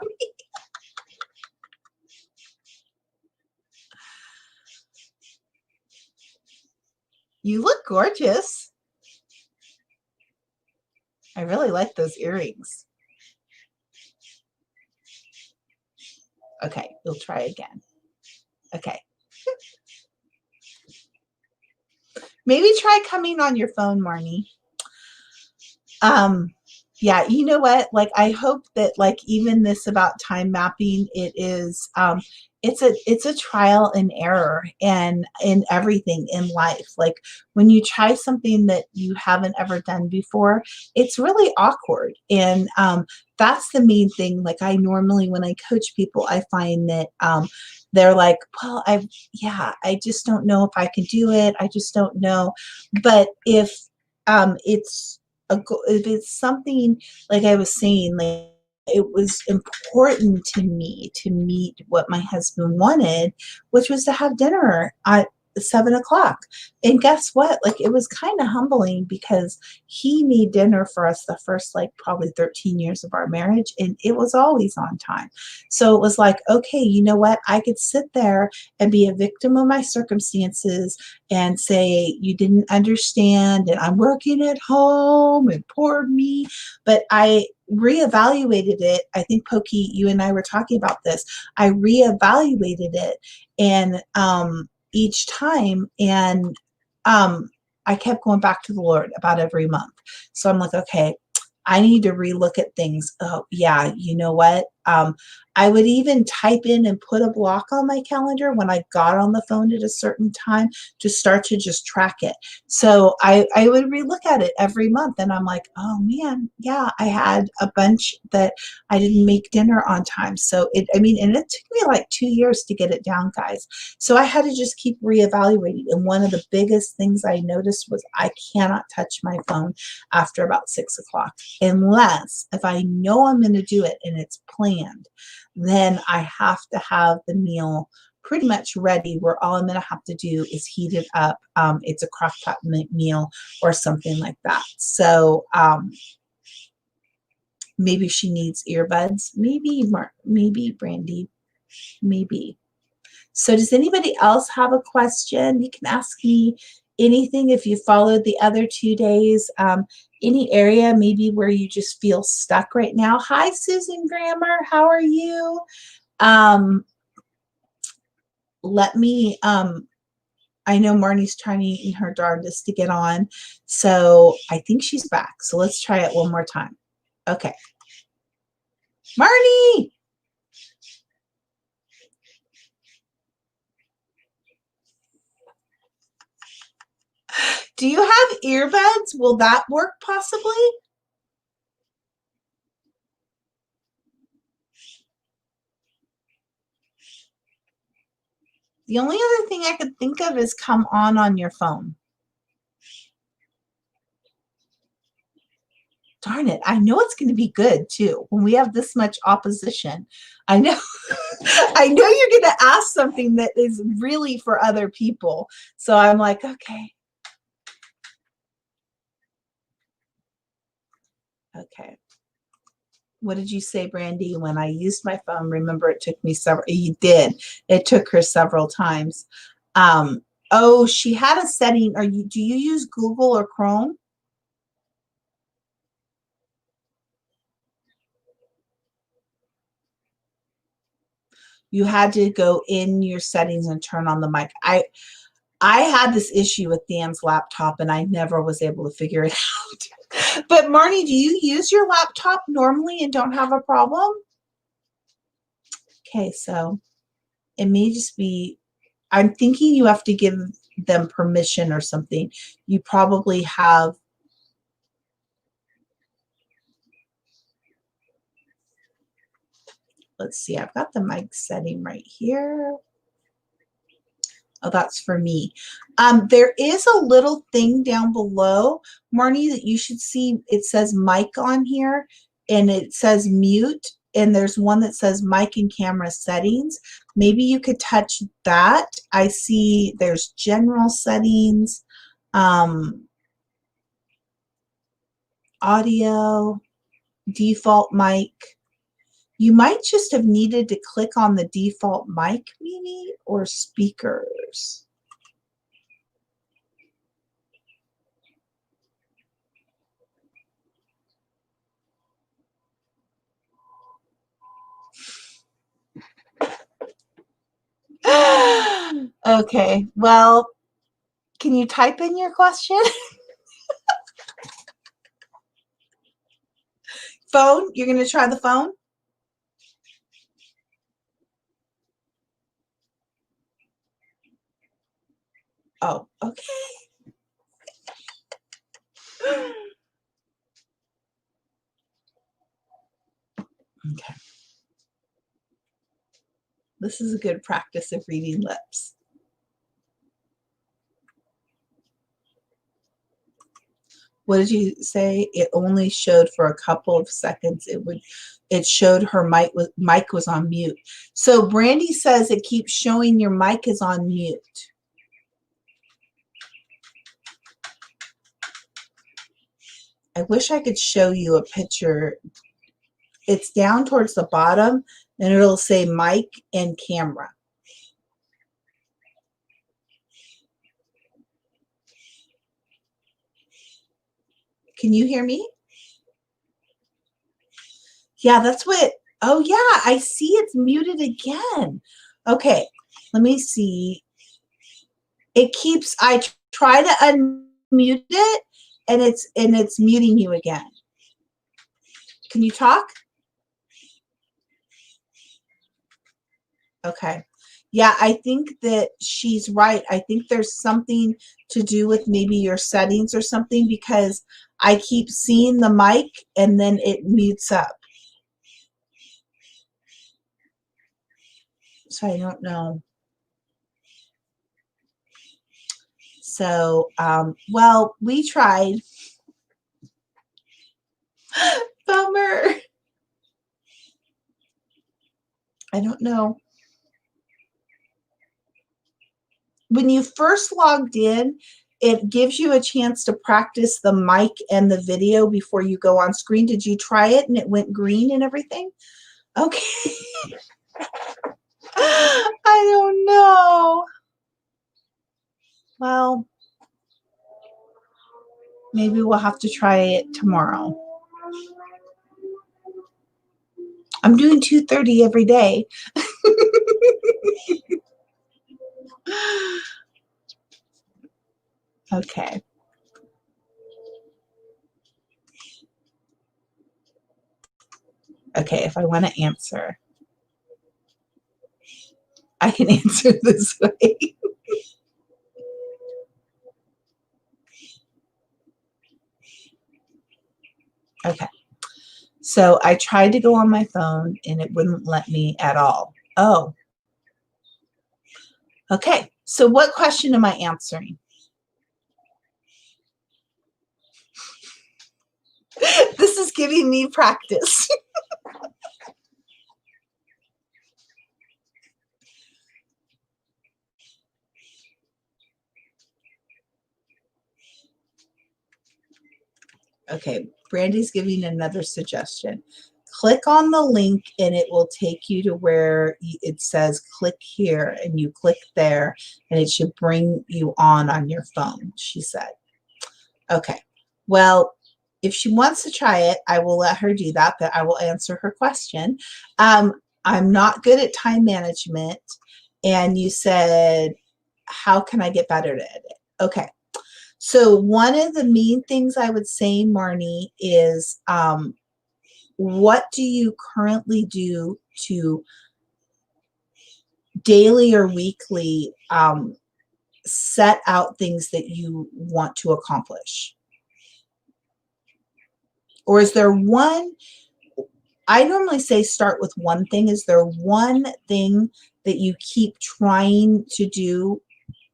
You look gorgeous. I really like those earrings. Okay, we'll try again. Okay. Maybe try coming on your phone, Marnie. Yeah, you know what? Like, I hope that, like, even this about time mapping, it is, it's a trial and error, and in everything in life. Like, when you try something that you haven't ever done before, it's really awkward. And that's the main thing. Like, I normally, when I coach people, I find that they're like, well, I just don't know if I can do it. I just don't know. But if if it's something, like I was saying, like, it was important to me to meet what my husband wanted, which was to have dinner at 7 o'clock. And guess what? Like, it was kind of humbling because he made dinner for us the first, like, probably 13 years of our marriage, and it was always on time. So it was like, okay, you know what? I could sit there and be a victim of my circumstances and say, you didn't understand, and I'm working at home, and poor me. But I reevaluated it. I think, Pokey, you and I were talking about this. I reevaluated it, and each time, and I kept going back to the Lord about every month. So I'm like, okay, I need to relook at things. Oh, yeah, you know what? I would even type in and put a block on my calendar when I got on the phone at a certain time to start to just track it. So I would relook at it every month and I'm like, oh man, yeah, I had a bunch that I didn't make dinner on time. So and it took me like 2 years to get it down, guys. So I had to just keep reevaluating. And one of the biggest things I noticed was I cannot touch my phone after about 6 o'clock, unless if I know I'm going to do it and it's planned, then I have to have the meal pretty much ready where all I'm going to have to do is heat it up. It's a crock pot meal or something like that. So maybe she needs earbuds. Maybe Brandy, maybe. So does anybody else have a question? You can ask me anything if you followed the other 2 days. Any area maybe where you just feel stuck right now. Hi, Susan Grammer. How are you? Let me, I know Marnie's trying her darndest to get on. So I think she's back. So let's try it one more time. Okay. Marnie! Do you have earbuds? Will that work possibly? The only other thing I could think of is come on your phone. Darn it. I know it's going to be good too when we have this much opposition. I know I know you're going to ask something that is really for other people. So I'm like, okay. Okay. What did you say, Brandy? When I used my phone, remember it took me several, you did. It took her several times. Oh, she had a setting. Do you use Google or Chrome? You had to go in your settings and turn on the mic. I had this issue with Dan's laptop and I never was able to figure it out. But Marnie, do you use your laptop normally and don't have a problem? Okay, so it may just be, I'm thinking you have to give them permission or something. You probably have, let's see, I've got the mic setting right here. Oh, that's for me. There is a little thing down below, Marnie, that you should see. It says mic on here and it says mute. And there's one that says mic and camera settings. Maybe you could touch that. I see there's general settings, audio, default mic. You might just have needed to click on the default mic maybe, or speakers. Okay, well, can you type in your question? Phone? You're going to try the phone? Oh, okay. Okay. This is a good practice of reading lips. What did you say? It only showed for a couple of seconds. It showed her mic was on mute. So Brandy says it keeps showing your mic is on mute. I wish I could show you a picture. It's down towards the bottom and it'll say mic and camera. Can you hear me? Yeah, that's what, oh yeah, I see it's muted again. Okay, let me see. I try to unmute it and it's muting you again. Can you talk? Okay. Yeah, I think that she's right. I think there's something to do with maybe your settings or something, because I keep seeing the mic and then it mutes up. So I don't know. So, well, we tried. Bummer. I don't know. When you first logged in, it gives you a chance to practice the mic and the video before you go on screen. Did you try it and it went green and everything? Okay. I don't know. Well, maybe we'll have to try it tomorrow. I'm doing 2:30 every day. Okay. Okay, if I want to answer, I can answer this way. Okay. So I tried to go on my phone and it wouldn't let me at all. Oh, okay. So what question am I answering? This is giving me practice. Okay, Brandy's giving another suggestion. Click on the link and it will take you to where it says click here, and you click there and it should bring you on your phone, she said. Okay, well, if she wants to try it, I will let her do that, but I will answer her question. I'm not good at time management, and you said, how can I get better at it? Okay. So one of the main things I would say, Marnie, is what do you currently do to daily or weekly set out things that you want to accomplish? Or is there one? I normally say start with one thing. Is there one thing that you keep trying to do?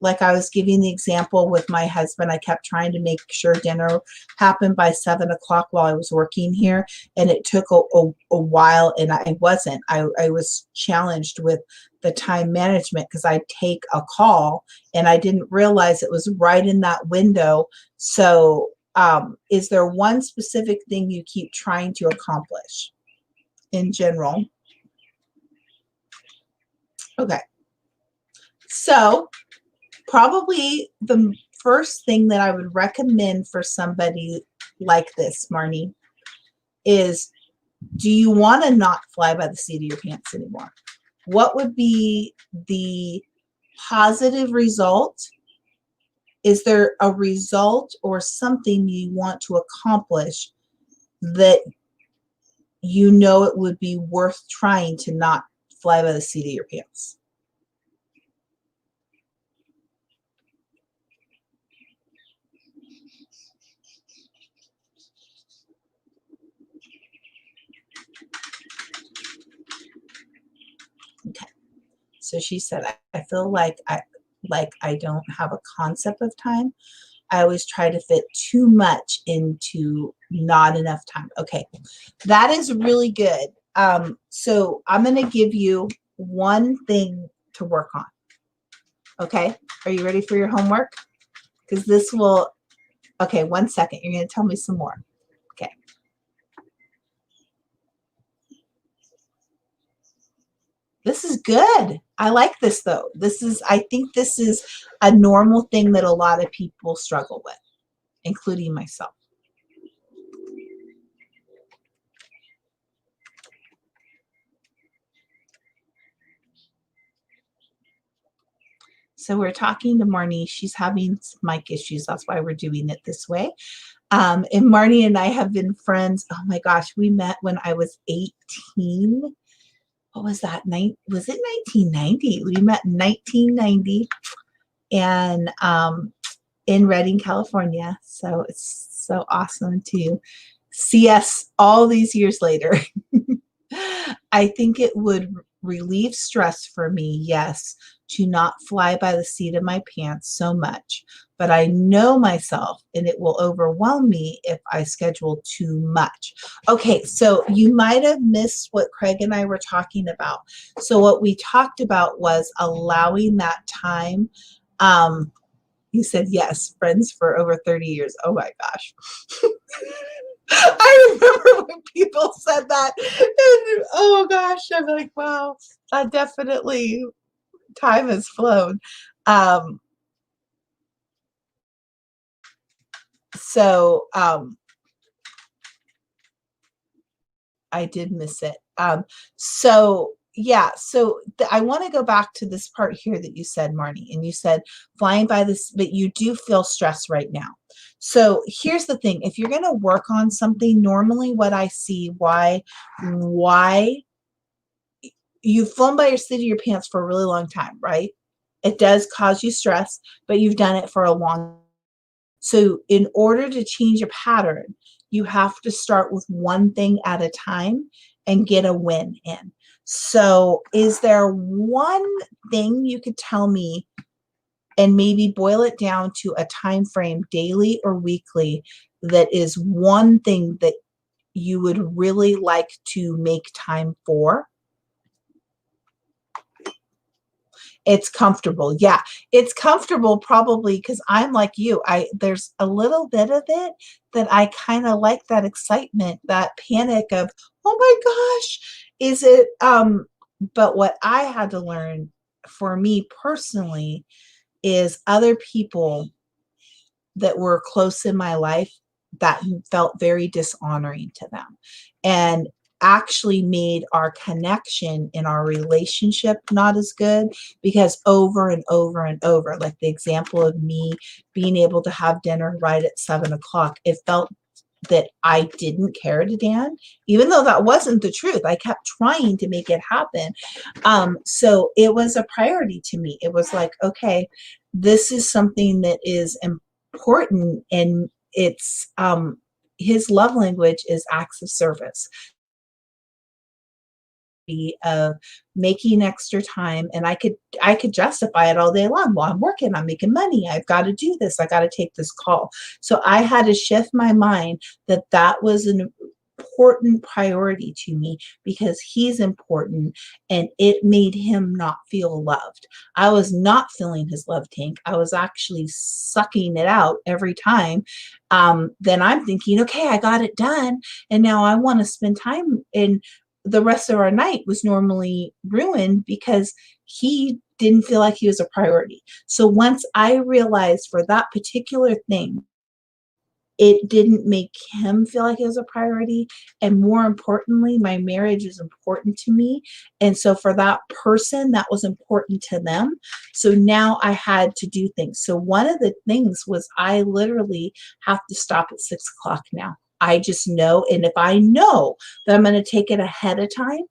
Like I was giving the example with my husband, I kept trying to make sure dinner happened by 7 o'clock while I was working here. And it took a while, and I wasn't. I was challenged with the time management because I take a call and I didn't realize it was right in that window. So is there one specific thing you keep trying to accomplish in general? Okay. So probably the first thing that I would recommend for somebody like this, Marnie, is, do you want to not fly by the seat of your pants anymore? What would be the positive result? Is there a result or something you want to accomplish that you know it would be worth trying to not fly by the seat of your pants? Okay. So she said, I feel like I don't have a concept of time. I always try to fit too much into not enough time. Okay, that is really good. So I'm going to give you one thing to work on. Okay, are you ready for your homework? Because this will, okay, 1 second. You're going to tell me some more. Okay. This is good. I like this though. I think this is a normal thing that a lot of people struggle with, including myself. So we're talking to Marnie. She's having some mic issues. That's why we're doing it this way. And Marnie and I have been friends. Oh my gosh, we met when I was 18. What was that? Was it 1990? We met in 1990 and in Redding, California. So it's so awesome to see us all these years later. I think it would relieve stress for me, yes, to not fly by the seat of my pants so much. But I know myself and it will overwhelm me if I schedule too much. Okay, so you might have missed what Craig and I were talking about. So what we talked about was allowing that time. He said, yes, friends for over 30 years. Oh my gosh. I remember when people said that. And oh gosh, I'm like, wow, that definitely time has flown. Um, so I did miss it. So yeah, so I want to go back to this part here that you said, Marnie, and you said flying by this, but you do feel stress right now. So here's the thing: if you're going to work on something, normally what I see why you've flown by your seat of your pants for a really long time, right? It does cause you stress, but you've done it for a long time. So in order to change a pattern, you have to start with one thing at a time and get a win in. So is there one thing you could tell me and maybe boil it down to a time frame, daily or weekly, that is one thing that you would really like to make time for? It's comfortable. Yeah, it's comfortable probably because I'm like you. There's a little bit of it that I kind of like, that excitement, that panic of, oh my gosh, is it but what I had to learn for me personally is other people that were close in my life that felt very dishonoring to them, and actually made our connection in our relationship not as good, because over and over and over, like the example of me being able to have dinner right at 7 o'clock, it felt that I didn't care to Dan, even though that wasn't the truth. I kept trying to make it happen. So it was a priority to me. It was like, okay, this is something that is important, and it's his love language is acts of service, of making extra time, and I could justify it all day long. Well, I'm working, I'm making money, I've got to do this, I got to take this call. So I had to shift my mind that that was an important priority to me, because he's important, and it made him not feel loved. I was not filling his love tank, I was actually sucking it out every time. Then I'm thinking, okay, I got it done, and now I want to spend time. In the rest of our night was normally ruined because he didn't feel like he was a priority. So once I realized for that particular thing, it didn't make him feel like it was a priority. And more importantly, my marriage is important to me. And so for that person, that was important to them. So now I had to do things. So one of the things was I literally have to stop at 6 o'clock now. I just know. And if I know that I'm going to take it ahead of time,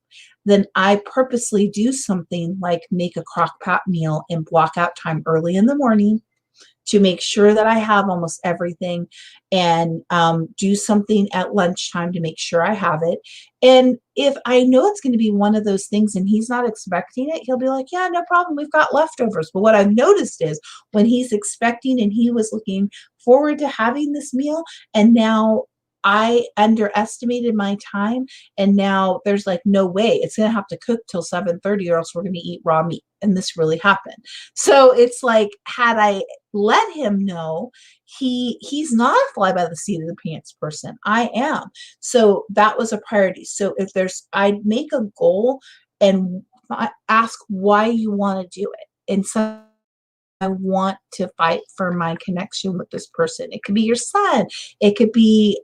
then I purposely do something like make a crock pot meal and block out time early in the morning to make sure that I have almost everything, and do something at lunchtime to make sure I have it. And if I know it's going to be one of those things and he's not expecting it, he'll be like, yeah, no problem, we've got leftovers. But what I've noticed is when he's expecting and he was looking forward to having this meal, and now I underestimated my time, and now there's like no way, it's going to have to cook till 7:30 or else we're going to eat raw meat. And this really happened. So it's like, had I let him know, he's not a fly by the seat of the pants person. I am. So that was a priority. So if I'd make a goal and ask why you want to do it. And so I want to fight for my connection with this person. It could be your son. It could be,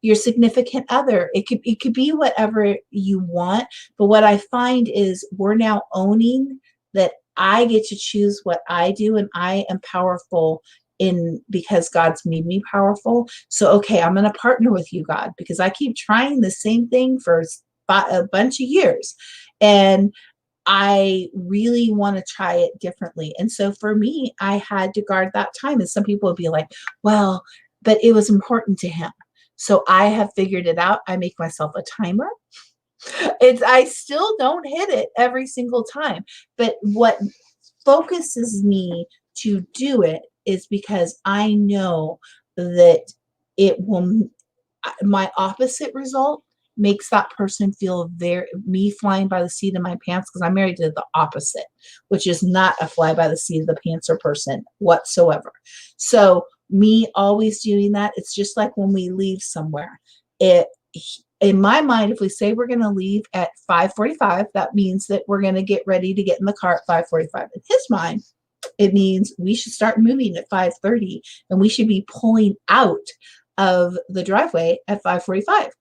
your significant other. It could be whatever you want. But what I find is we're now owning that I get to choose what I do, and I am powerful in because God's made me powerful. So, okay, I'm going to partner with you, God, because I keep trying the same thing for a bunch of years. And I really want to try it differently. And so for me, I had to guard that time. And some people would be like, well, but it was important to him. So I have figured it out. I make myself a timer. I still don't hit it every single time. But what focuses me to do it is because I know that it will, my opposite result makes that person feel me flying by the seat of my pants, because I'm married to the opposite, which is not a fly by the seat of the pants or person whatsoever. So me always doing that, it's just like when we leave somewhere. It In my mind, if we say we're going to leave at 5:45, that means that we're going to get ready to get in the car at 5:45. In his mind, it means we should start moving at 5:30, and we should be pulling out of the driveway at 5:45.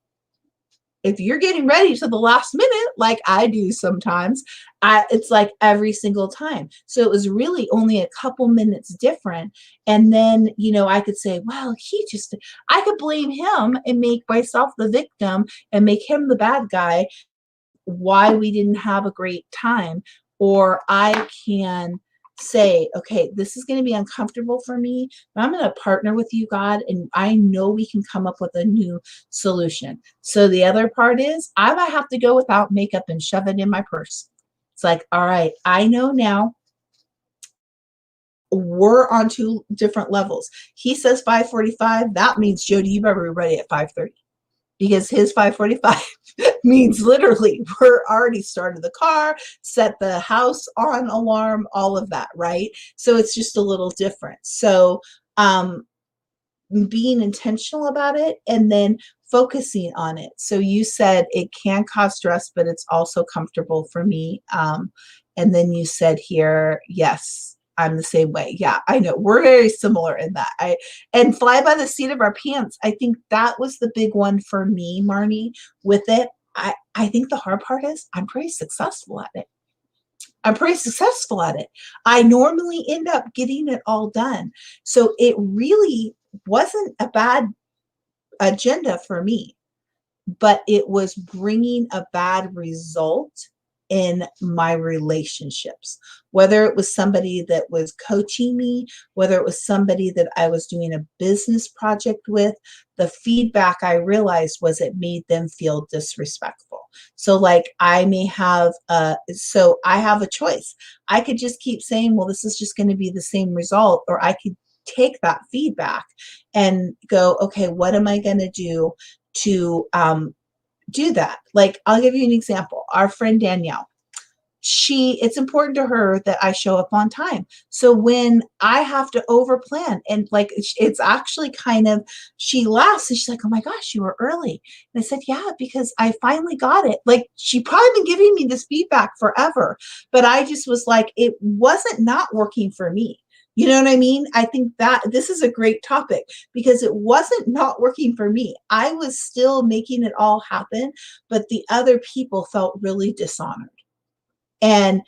If you're getting ready to the last minute, like I do sometimes, it's like every single time. So it was really only a couple minutes different. And then, I could say, well, I could blame him and make myself the victim and make him the bad guy, why we didn't have a great time. Or I can say, okay, this is going to be uncomfortable for me, but I'm going to partner with you, God, and I know we can come up with a new solution. So the other part is I might have to go without makeup and shove it in my purse. It's like, all right, I know now we're on two different levels. He says 5:45. That means, Jody, you better be ready at 5:30, because his 5:45 means literally we're already started the car, set the house on alarm, all of that, right? So it's just a little different. So being intentional about it and then focusing on it. So you said it can cause stress, but it's also comfortable for me. And then you said here, yes, I'm the same way. Yeah, I know we're very similar in that. And fly by the seat of our pants. I think that was the big one for me, Marnie, with it. I think the hard part is I'm pretty successful at it. I'm pretty successful at it. I normally end up getting it all done. So it really wasn't a bad agenda for me, but it was bringing a bad result in my relationships, whether it was somebody that was coaching me, whether it was somebody that I was doing a business project with. The feedback I realized was it made them feel disrespectful. So like so I have a choice. I could just keep saying, well, this is just going to be the same result, or I could take that feedback and go, okay, what am I going to do to do that? Like, I'll give you an example. Our friend Danielle, it's important to her that I show up on time. So when I have to over plan, and like it's actually kind of, she laughs and she's like, oh my gosh, you were early. And I said, yeah, because I finally got it. Like, she probably been giving me this feedback forever, but I just was like, it wasn't not working for me. You know what I mean? I think that this is a great topic because it wasn't not working for me. I was still making it all happen, but the other people felt really dishonored. And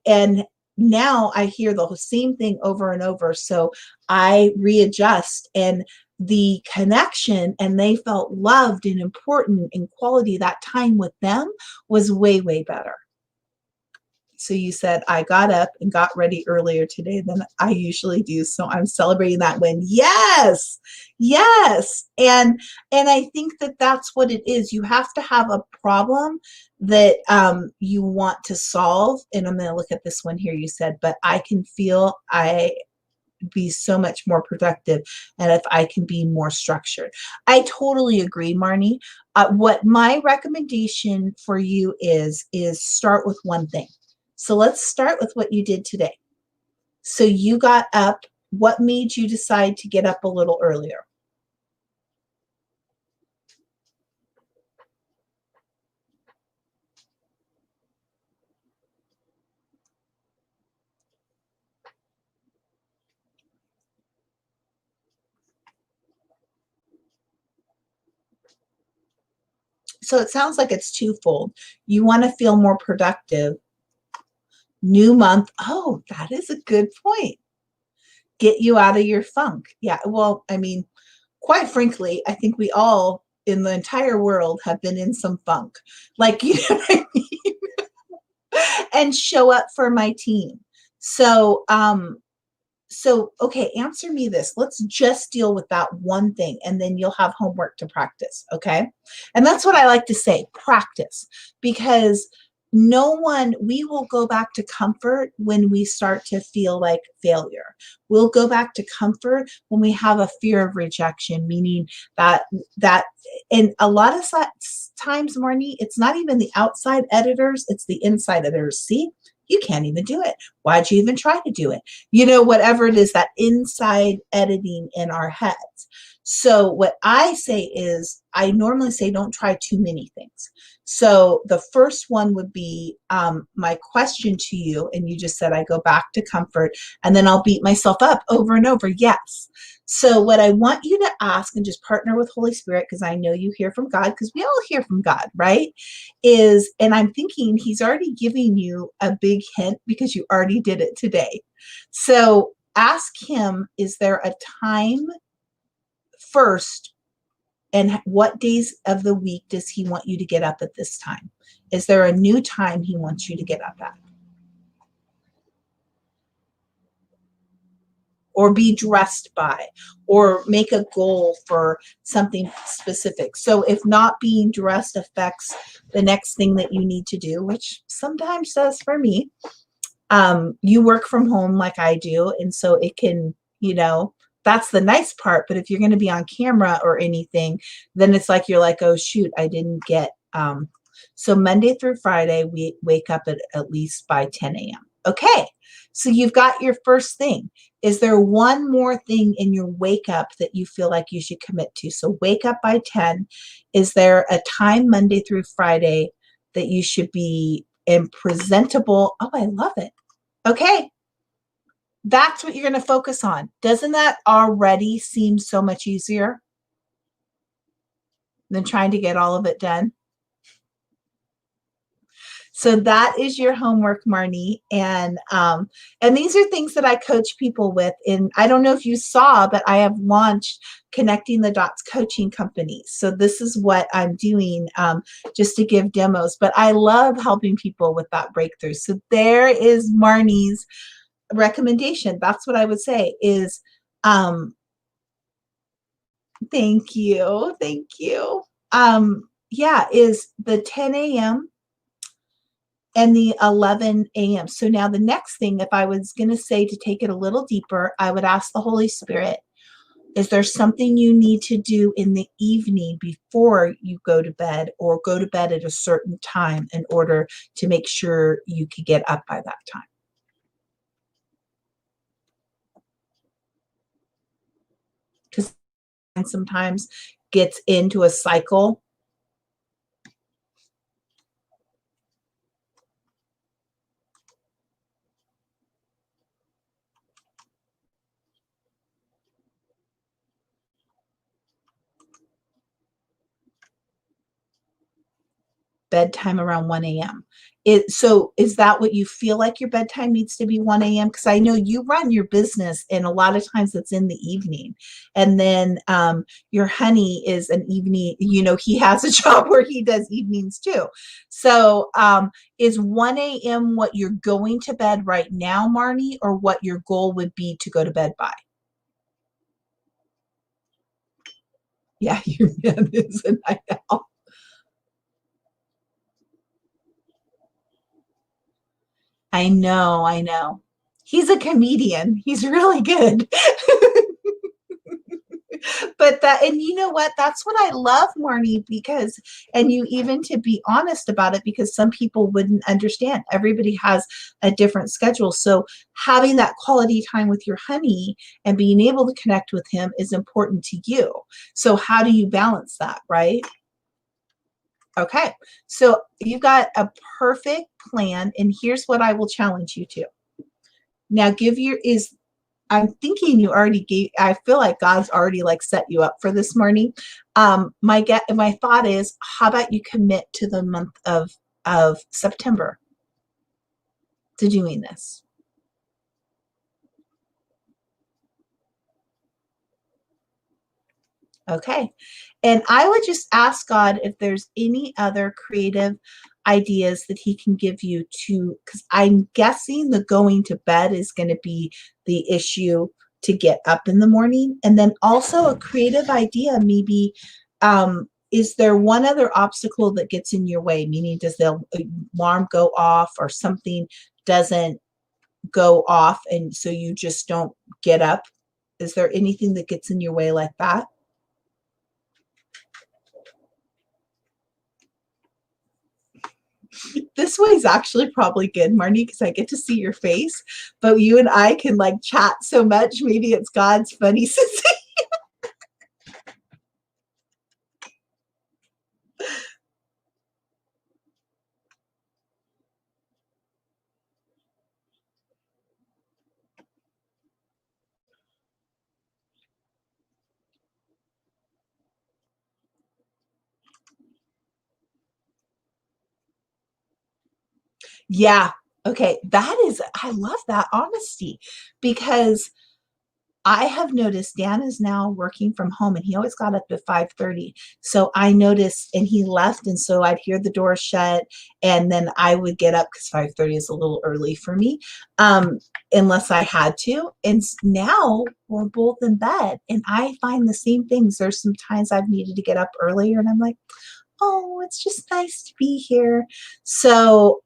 and now I hear the same thing over and over. So I readjust, and the connection, and they felt loved and important and quality. That time with them was way, way better. So you said I got up and got ready earlier today than I usually do. So I'm celebrating that win. Yes. Yes. And I think that that's what it is. You have to have a problem that you want to solve. And I'm going to look at this one here. You said, but I can feel I be so much more productive, and if I can be more structured. I totally agree, Marnie. What my recommendation for you is start with one thing. So let's start with what you did today. So you got up. What made you decide to get up a little earlier? So it sounds like it's twofold. You want to feel more productive, New month. Oh, that is a good point. Get you out of your funk. Yeah. Well, I mean, quite frankly, I think we all in the entire world have been in some funk. Like, you know what I mean? And show up for my team. So, okay, answer me this. Let's just deal with that one thing and then you'll have homework to practice. Okay. And that's what I like to say, practice, because we will go back to comfort when we start to feel like failure. We'll go back to comfort when we have a fear of rejection, meaning that, and a lot of times, Marnie, it's not even the outside editors, it's the inside editors. See, you can't even do it. Why'd you even try to do it? Whatever it is, that inside editing in our heads. So what I say is, I normally say, don't try too many things. So the first one would be my question to you, and you just said, I go back to comfort, and then I'll beat myself up over and over. Yes. So what I want you to ask, and just partner with Holy Spirit, because I know you hear from God, because we all hear from God, right? And I'm thinking he's already giving you a big hint because you already did it today. So ask him, is there a time first, and what days of the week does he want you to get up at this time? Is there a new time he wants you to get up at? Or be dressed by, or make a goal for something specific. So if not being dressed affects the next thing that you need to do, which sometimes does for me, you work from home like I do. And so it can, that's the nice part. But if you're going to be on camera or anything, then it's like, you're like, oh, shoot, I didn't get, so Monday through Friday, we wake up at least by 10 a.m. Okay. So you've got your first thing. Is there one more thing in your wake up that you feel like you should commit to? So wake up by 10. Is there a time Monday through Friday that you should be in presentable? Oh, I love it. Okay. That's what you're going to focus on. Doesn't that already seem so much easier than trying to get all of it done? So that is your homework, Marnie. And these are things that I coach people with. And I don't know if you saw, but I have launched Connecting the Dots coaching companies. So this is what I'm doing just to give demos. But I love helping people with that breakthrough. So there is Marnie's recommendation. That's what I would say is, thank you. Thank you. Yeah, is the 10 a.m. and the 11 a.m. So now the next thing, if I was going to say to take it a little deeper, I would ask the Holy Spirit, is there something you need to do in the evening before you go to bed, or go to bed at a certain time in order to make sure you could get up by that time? Because sometimes gets into a cycle. Bedtime around 1 a.m. So is that what you feel like your bedtime needs to be, 1 a.m.? Because I know you run your business and a lot of times it's in the evening. And then your honey is an evening, he has a job where he does evenings too. So is 1 a.m. what you're going to bed right now, Marnie, or what your goal would be to go to bed by? Yeah, your man is a night owl. I know, I know. He's a comedian. He's really good. But and you know what? That's what I love, Marnie, because, and you even to be honest about it, because some people wouldn't understand. Everybody has a different schedule. So having that quality time with your honey and being able to connect with him is important to you. So how do you balance that, right? Okay. So you've got a perfect plan. And here's what I will challenge you to. Now I'm thinking you already I feel like God's already like set you up for this morning. My thought is, how about you commit to the month of September? Did you mean this? Okay. And I would just ask God if there's any other creative ideas that he can give you to, because I'm guessing the going to bed is going to be the issue to get up in the morning. And then also a creative idea, maybe, is there one other obstacle that gets in your way? Meaning, does the alarm go off or something doesn't go off and so you just don't get up? Is there anything that gets in your way like that? This way is actually probably good, Marnie, because I get to see your face, but you and I can like chat so much. Maybe it's God's funny sense. Yeah. Okay. That is, I love that honesty because I have noticed Dan is now working from home and he always got up at 5:30. So I noticed and he left and so I'd hear the door shut and then I would get up because 5:30 is a little early for me. Unless I had to. And now we're both in bed and I find the same things. There's some times I've needed to get up earlier and I'm like, oh, it's just nice to be here. So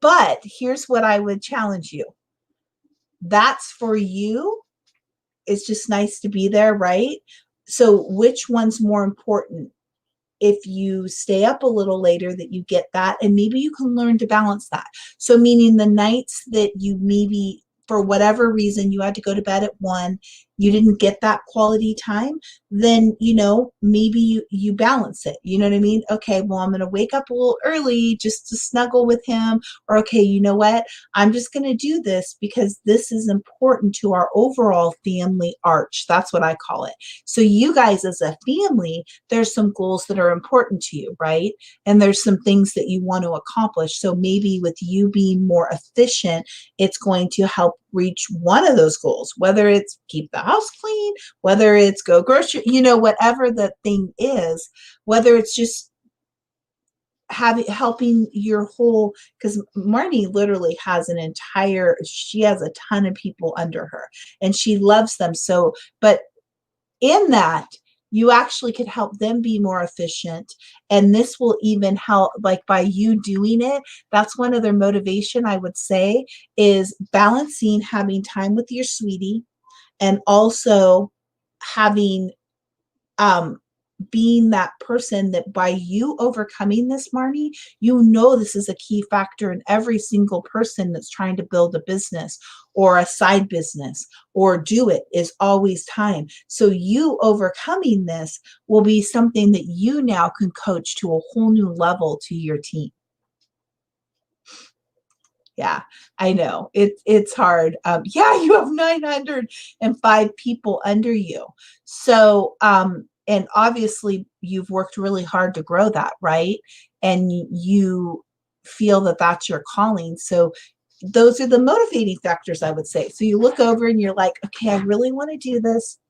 but here's what I would challenge you. That's for you. It's just nice to be there, right? So which one's more important? If you stay up a little later that you get that and maybe you can learn to balance that. So meaning the nights that you maybe for whatever reason you had to go to bed at 1, you didn't get that quality time, then maybe you balance it. You know what I mean? Okay, well, I'm going to wake up a little early just to snuggle with him, or okay, you know what, I'm just going to do this because this is important to our overall family arch. That's what I call it. So you guys as a family, there's some goals that are important to you, right? And there's some things that you want to accomplish. So maybe with you being more efficient, it's going to help reach one of those goals, whether it's keep the house clean, whether it's go grocery, whatever the thing is, whether it's just helping your whole, because Marnie literally has she has a ton of people under her and she loves them. So, but in that, you actually could help them be more efficient. And this will even help, like by you doing it, that's one other motivation I would say is balancing having time with your sweetie and also having um being that person that by you overcoming this, Marnie, this is a key factor in every single person that's trying to build a business or a side business or do it is always time. So you overcoming this will be something that you now can coach to a whole new level to your team. Yeah, I know it's hard. Yeah, you have 905 people under you. So, and obviously you've worked really hard to grow that, right? And you feel that that's your calling. So those are the motivating factors, I would say. So you look over and you're like, okay, I really want to do this.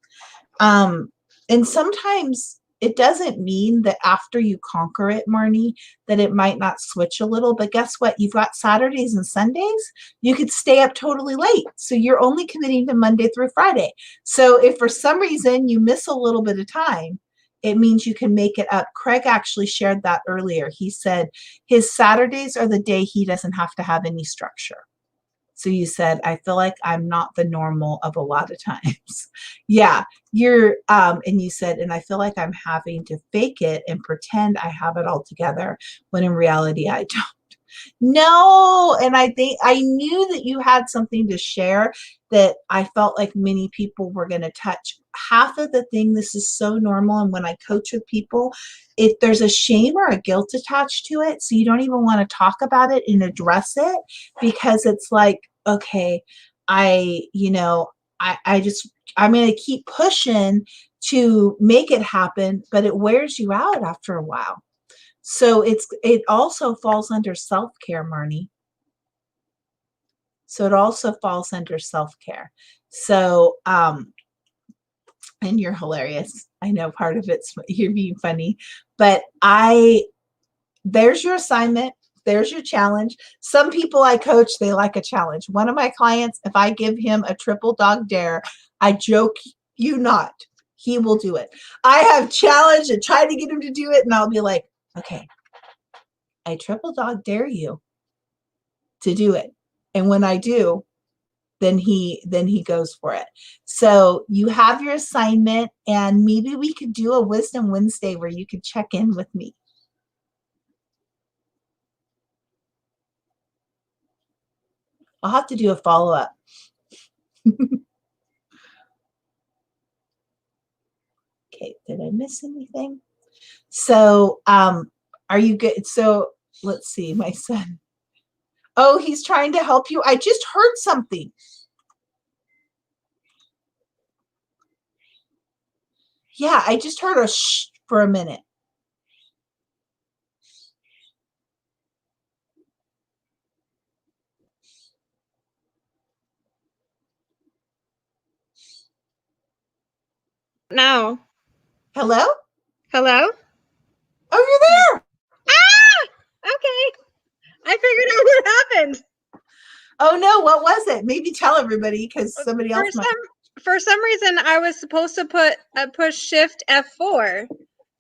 Um, and sometimes it doesn't mean that after you conquer it, Marnie, that it might not switch a little. But guess what? You've got Saturdays and Sundays. You could stay up totally late. So you're only committing to Monday through Friday. So if for some reason you miss a little bit of time, it means you can make it up. Craig actually shared that earlier. He said his Saturdays are the day he doesn't have to have any structure. So you said, I feel like I'm not the normal of a lot of times. Yeah, and you said, and I feel like I'm having to fake it and pretend I have it all together when in reality I don't. No, and I think I knew that you had something to share that I felt like many people were going to touch. Half of the thing, this is so normal. And when I coach with people, if there's a shame or a guilt attached to it, so you don't even want to talk about it and address it because it's like, okay, I'm going to keep pushing to make it happen, but it wears you out after a while. So it also falls under self-care, Marnie. So it also falls under self-care. So, and you're hilarious. I know part of it's you're being funny, but there's your assignment. There's your challenge. Some people I coach, they like a challenge. One of my clients, if I give him a triple dog dare, I joke you not, he will do it. I have challenged and tried to get him to do it, and I'll be like, okay, I triple dog dare you to do it. And when I do, then he goes for it. So you have your assignment, and maybe we could do a Wisdom Wednesday where you could check in with me. I'll have to do a follow-up. Okay, did I miss anything? So are you good? So let's see, my son. Oh, he's trying to help you. I just heard something. Yeah, I just heard a shh for a minute. No. Hello? Hello? Oh, you're there. Ah! Okay. I figured out what happened. Oh no, what was it? Maybe tell everybody because somebody else might. For some reason, I was supposed to push Shift F4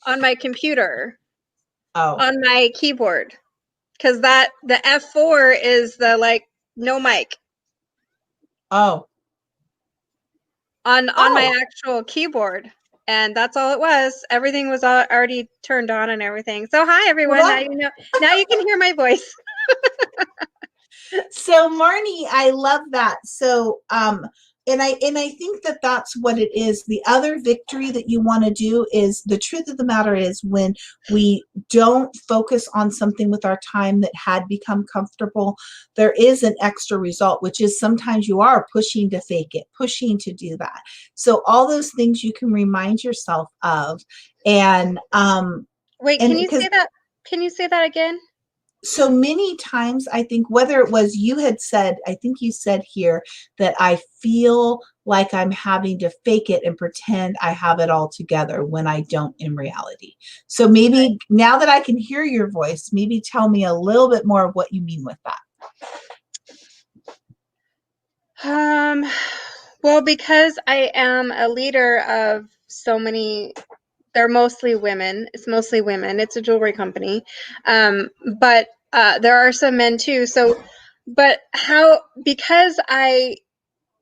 on my computer, on my keyboard, because the F4 is the no mic. Oh. On my actual keyboard, and that's all it was. Everything was already turned on and everything. So hi everyone. Well, now you can hear my voice. So Marnie, I love that. So and I think that that's what it is. The other victory that you want to do is, the truth of the matter is, when we don't focus on something with our time that had become comfortable, there is an extra result, which is sometimes you are pushing to fake it, pushing to do that. So all those things you can remind yourself of. And wait, can you say that? Can you say that again? So many times, I think, whether it was you had said, I think you said here that I feel like I'm having to fake it and pretend I have it all together when I don't in reality. So maybe now that I can hear your voice, maybe tell me a little bit more of what you mean with that. Well, because I am a leader of so many, they're mostly women. It's mostly women. It's a jewelry company. But there are some men too. So, but because I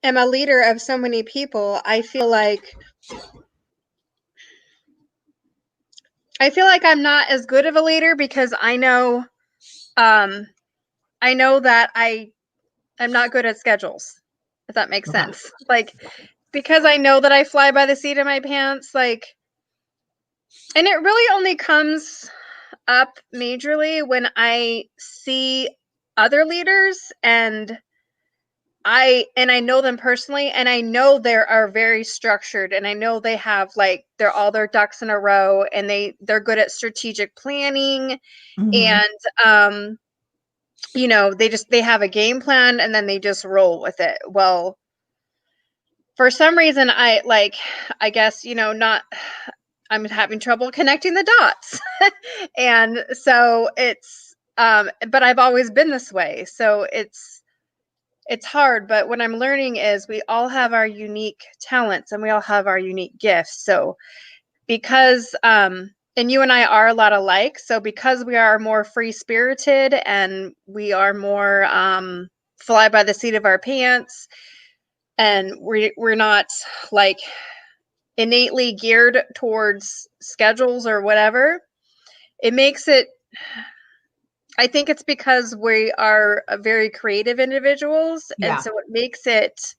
am a leader of so many people, I feel like I'm not as good of a leader, because I know that I'm not good at schedules, if that makes sense. Like, because I know that I fly by the seat of my pants, and it really only comes up majorly when I see other leaders, and I know them personally, and I know they are very structured, and I know they have they're all their ducks in a row, and they're good at strategic planning. And they have a game plan, and then they just roll with it. Well, for some reason, I guess, not, I'm having trouble connecting the dots. And so but I've always been this way. So it's hard. But what I'm learning is we all have our unique talents, and we all have our unique gifts. So because, and you and I are a lot alike. So because we are more free spirited, and we are more fly by the seat of our pants, and we're not innately geared towards schedules or whatever, it makes it, I think it's because we are very creative individuals. Yeah. And so it makes it's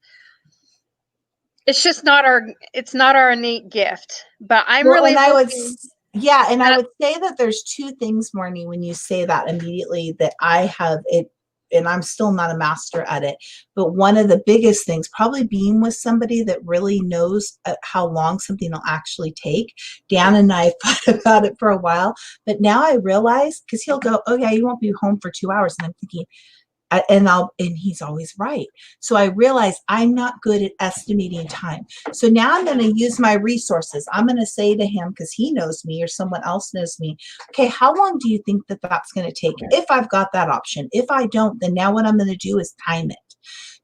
just not our innate gift. But I'm really hoping. Yeah, and I would say that there's two things, Marnie, when you say that immediately, that I have it, and I'm still not a master at it, but one of the biggest things, probably being with somebody that really knows how long something will actually take. Dan and I thought about it for a while, but now I realize, because he'll go, oh yeah, you won't be home for 2 hours. And I'm thinking, And he's always right. So I realized I'm not good at estimating time. So now I'm going to use my resources. I'm going to say to him, because he knows me or someone else knows me, okay, how long do you think that that's going to take? If I've got that option. If I don't, then now what I'm going to do is time it.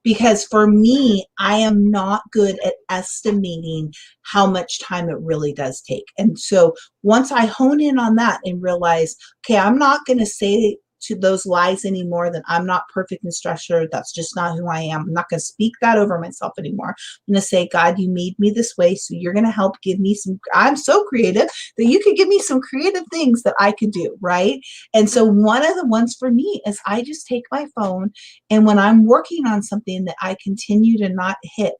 Because for me, I am not good at estimating how much time it really does take. And so once I hone in on that and realize, okay, I'm not going to say to those lies anymore, that I'm not perfect and structured. That's just not who I am. I'm not going to speak that over myself anymore. I'm going to say, God, you made me this way. So you're going to help give me I'm so creative that you could give me some creative things that I could do. Right. And so one of the ones for me is I just take my phone, and when I'm working on something that I continue to not hit,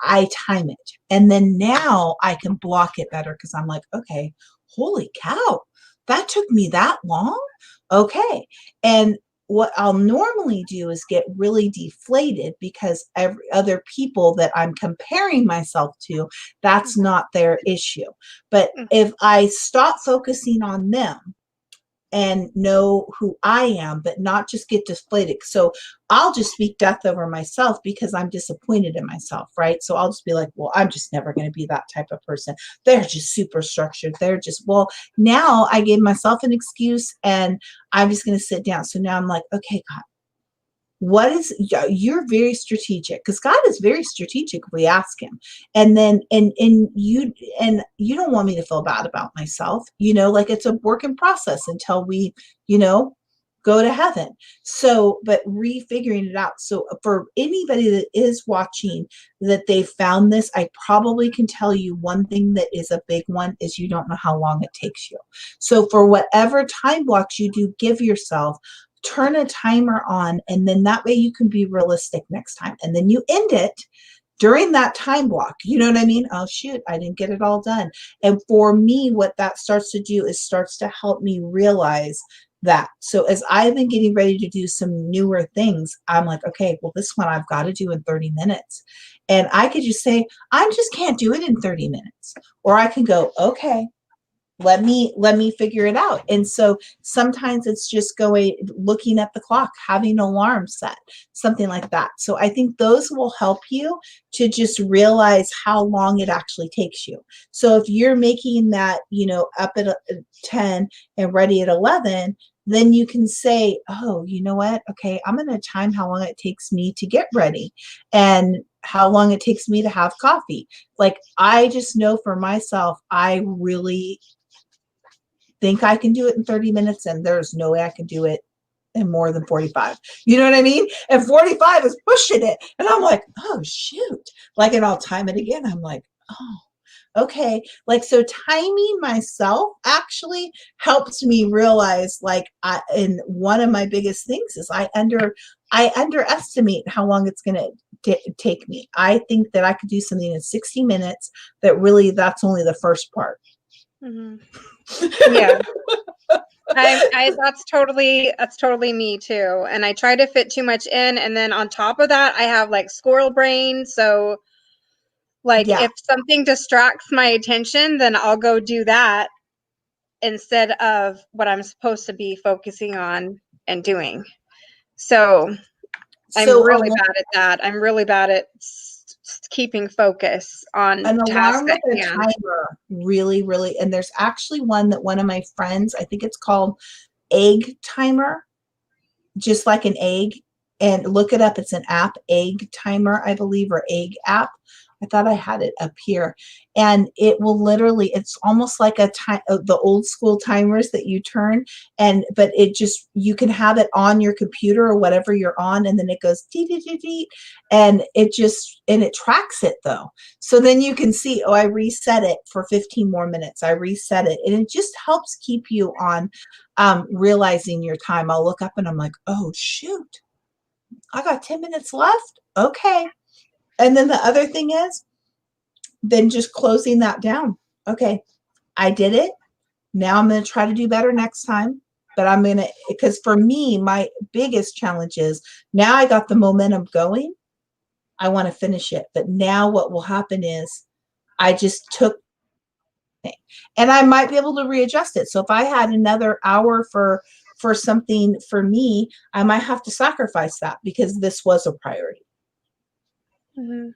I time it. And then now I can block it better, because I'm like, okay, holy cow, that took me that long. Okay. And what I'll normally do is get really deflated, because every other people that I'm comparing myself to, that's not their issue. But if I stop focusing on them and know who I am, but not just get deflated. So I'll just speak death over myself because I'm disappointed in myself, right? So I'll just be like, well, I'm just never going to be that type of person. They're just super structured. They're just, well, now I gave myself an excuse, and I'm just going to sit down. So now I'm like, okay, God, what is, you're very strategic, because God is very strategic if we ask him. And then and you don't want me to feel bad about myself, like it's a work in process until we go to heaven. So but refiguring it out. So for anybody that is watching, that they found this, I probably can tell you one thing that is a big one is you don't know how long it takes you. So for whatever time blocks you do give yourself, turn a timer on, and then that way you can be realistic next time. And then you end it during that time block. You know what I mean? Oh, shoot, I didn't get it all done. And for me, what that starts to do is starts to help me realize that. So as I've been getting ready to do some newer things, I'm like, okay, well, this one I've got to do in 30 minutes. And I could just say, I just can't do it in 30 minutes. Or I can go, okay, let me figure it out. And so sometimes it's just looking at the clock, having an alarm set, something like that. So I think those will help you to just realize how long it actually takes you. So if you're making that, up at 10 and ready at 11, then you can say, oh, you know what? Okay, I'm going to time how long it takes me to get ready and how long it takes me to have coffee. Like, I just know for myself, I really think I can do it in 30 minutes, and there's no way I can do it in more than 45. You know what I mean? And 45 is pushing it. And I'm like, oh, shoot. Like, and I'll time it again. I'm like, oh, okay. Like, so timing myself actually helps me realize, like, and one of my biggest things is I underestimate how long it's going to take me. I think that I could do something in 60 minutes that really, that's only the first part. Mm-hmm. Yeah. That's totally me too. And I try to fit too much in. And then on top of that, I have like squirrel brain. So like if something distracts my attention, then I'll go do that instead of what I'm supposed to be focusing on and doing. So I'm really bad at that. I'm really bad at keeping focus on an tasks alarm with a timer, really. And there's actually one that one of my friends, I think it's called egg timer, just like an egg. And look it up. It's an app, egg timer, I believe, or egg app. I thought I had it up here. And it will literally, it's almost like the old school timers that you turn, but it just, you can have it on your computer or whatever you're on, and then it goes dee, dee, dee, dee, and it tracks it though. So then you can see, oh, I reset it for 15 more minutes. I reset it. And it just helps keep you on realizing your time. I'll look up and I'm like, oh, shoot, I got 10 minutes left. Okay. And then the other thing is then just closing that down. Okay, I did it. Now I'm going to try to do better next time. But because for me, my biggest challenge is now I got the momentum going. I want to finish it. But now what will happen is I just took, and I might be able to readjust it. So if I had another hour for for something for me, I might have to sacrifice that because this was a priority. Mm-hmm.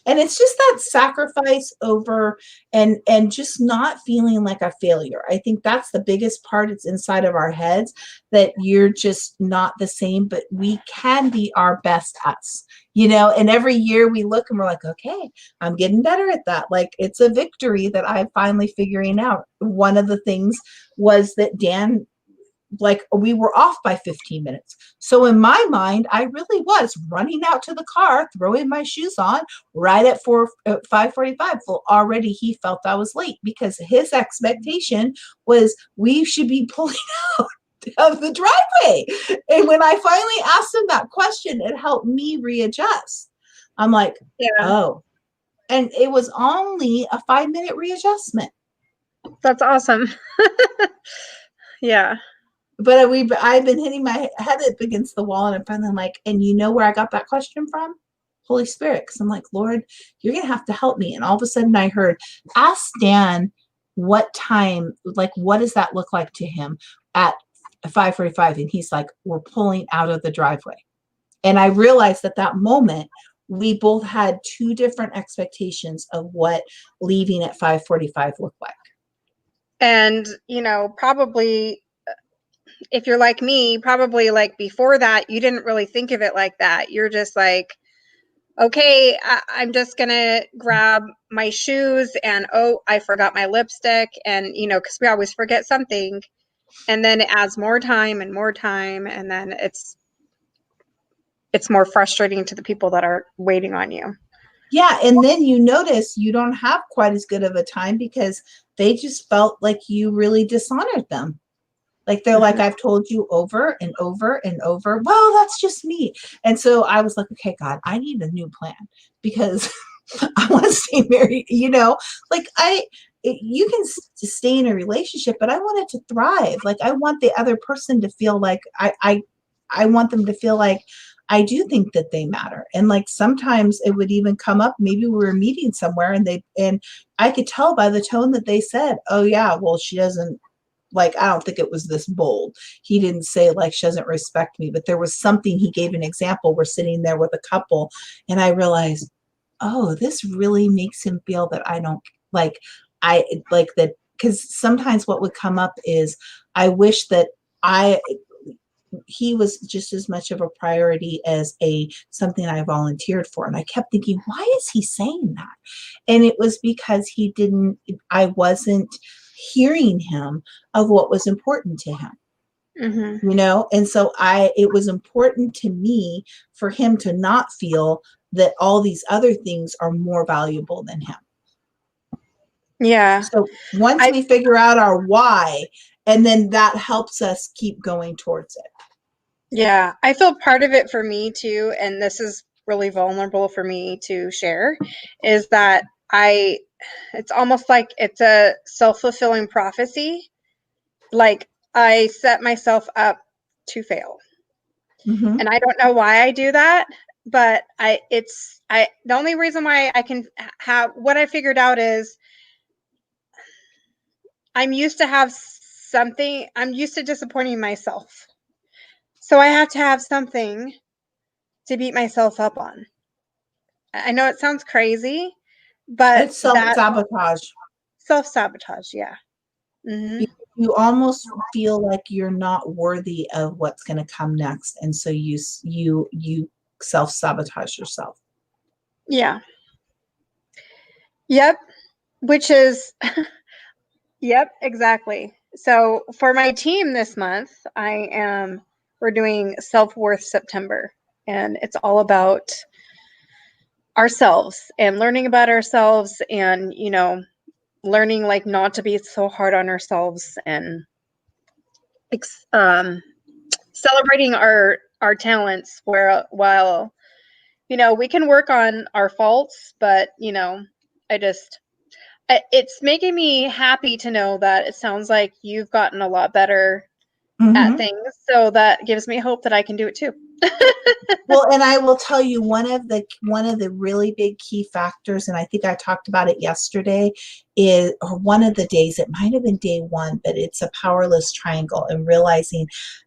And it's just that sacrifice over and just not feeling like a failure. I think that's the biggest part. It's inside of our heads that you're just not the same, but we can be our best us, and every year we look and we're like, okay, I'm getting better at that. Like, it's a victory that I'm finally figuring out. One of the things was that Dan, like, we were off by 15 minutes. So in my mind, I really was running out to the car, throwing my shoes on right at 5:45. Well, already he felt I was late because his expectation was we should be pulling out of the driveway. And when I finally asked him that question, it helped me readjust. I'm like, oh, and it was only a 5-minute readjustment. That's awesome. Yeah. But I've been hitting my head up against the wall, and I'm finally like, and you know where I got that question from? Holy Spirit. Because I'm like, Lord, you're going to have to help me. And all of a sudden I heard, ask Dan what time, like, what does that look like to him at 5:45? And he's like, we're pulling out of the driveway. And I realized at that moment, we both had two different expectations of what leaving at 5:45 looked like. And, probably if you're like me, probably like before that, you didn't really think of it like that. You're just like, okay, I'm just going to grab my shoes and, oh, I forgot my lipstick. And, because we always forget something. And then it adds more time. And then it's more frustrating to the people that are waiting on you. Yeah. And then you notice you don't have quite as good of a time because they just felt like you really dishonored them. Like, they're like, I've told you over and over and over. Well, that's just me. And so I was like, okay, God, I need a new plan because I want to stay married. Like, you can stay in a relationship, but I want it to thrive. Like, I want the other person to feel like I want them to feel like I do think that they matter. And like, sometimes it would even come up. Maybe we were meeting somewhere and I could tell by the tone that they said, oh yeah, well, she doesn't, like, I don't think it was this bold. He didn't say, like, she doesn't respect me, but there was something. He gave an example. We're sitting there with a couple, and I realized, oh, this really makes him feel that I don't like that. Because sometimes what would come up is, I wish that he was just as much of a priority as something I volunteered for. And I kept thinking, why is he saying that? And it was because I wasn't hearing him of what was important to him. And so it was important to me for him to not feel that all these other things are more valuable than him. Yeah. So once we figure out our why, and then that helps us keep going towards it. Yeah. I feel part of it for me too, and this is really vulnerable for me to share, is that it's almost like it's a self-fulfilling prophecy. Like, I set myself up to fail. And I don't know why I do that, but the only reason why I can have what I figured out is I'm used to disappointing myself. So I have to have something to beat myself up on. I know it sounds crazy, but it's self-sabotage. Self-sabotage, yeah. Mm-hmm. You almost feel like you're not worthy of what's going to come next, and so you self-sabotage yourself. Yeah. Yep. Which is yep, exactly. So for my team this month, we're doing Self-Worth September, and it's all about ourselves and learning about ourselves, and learning, like, not to be so hard on ourselves, and celebrating our talents, while we can work on our faults, but it's making me happy to know that it sounds like you've gotten a lot better at things, so that gives me hope that I can do it too. Well, and I will tell you one of the really big key factors, and I think I talked about it yesterday, is, or one of the days, it might have been day one, but it's a powerless triangle, and realizing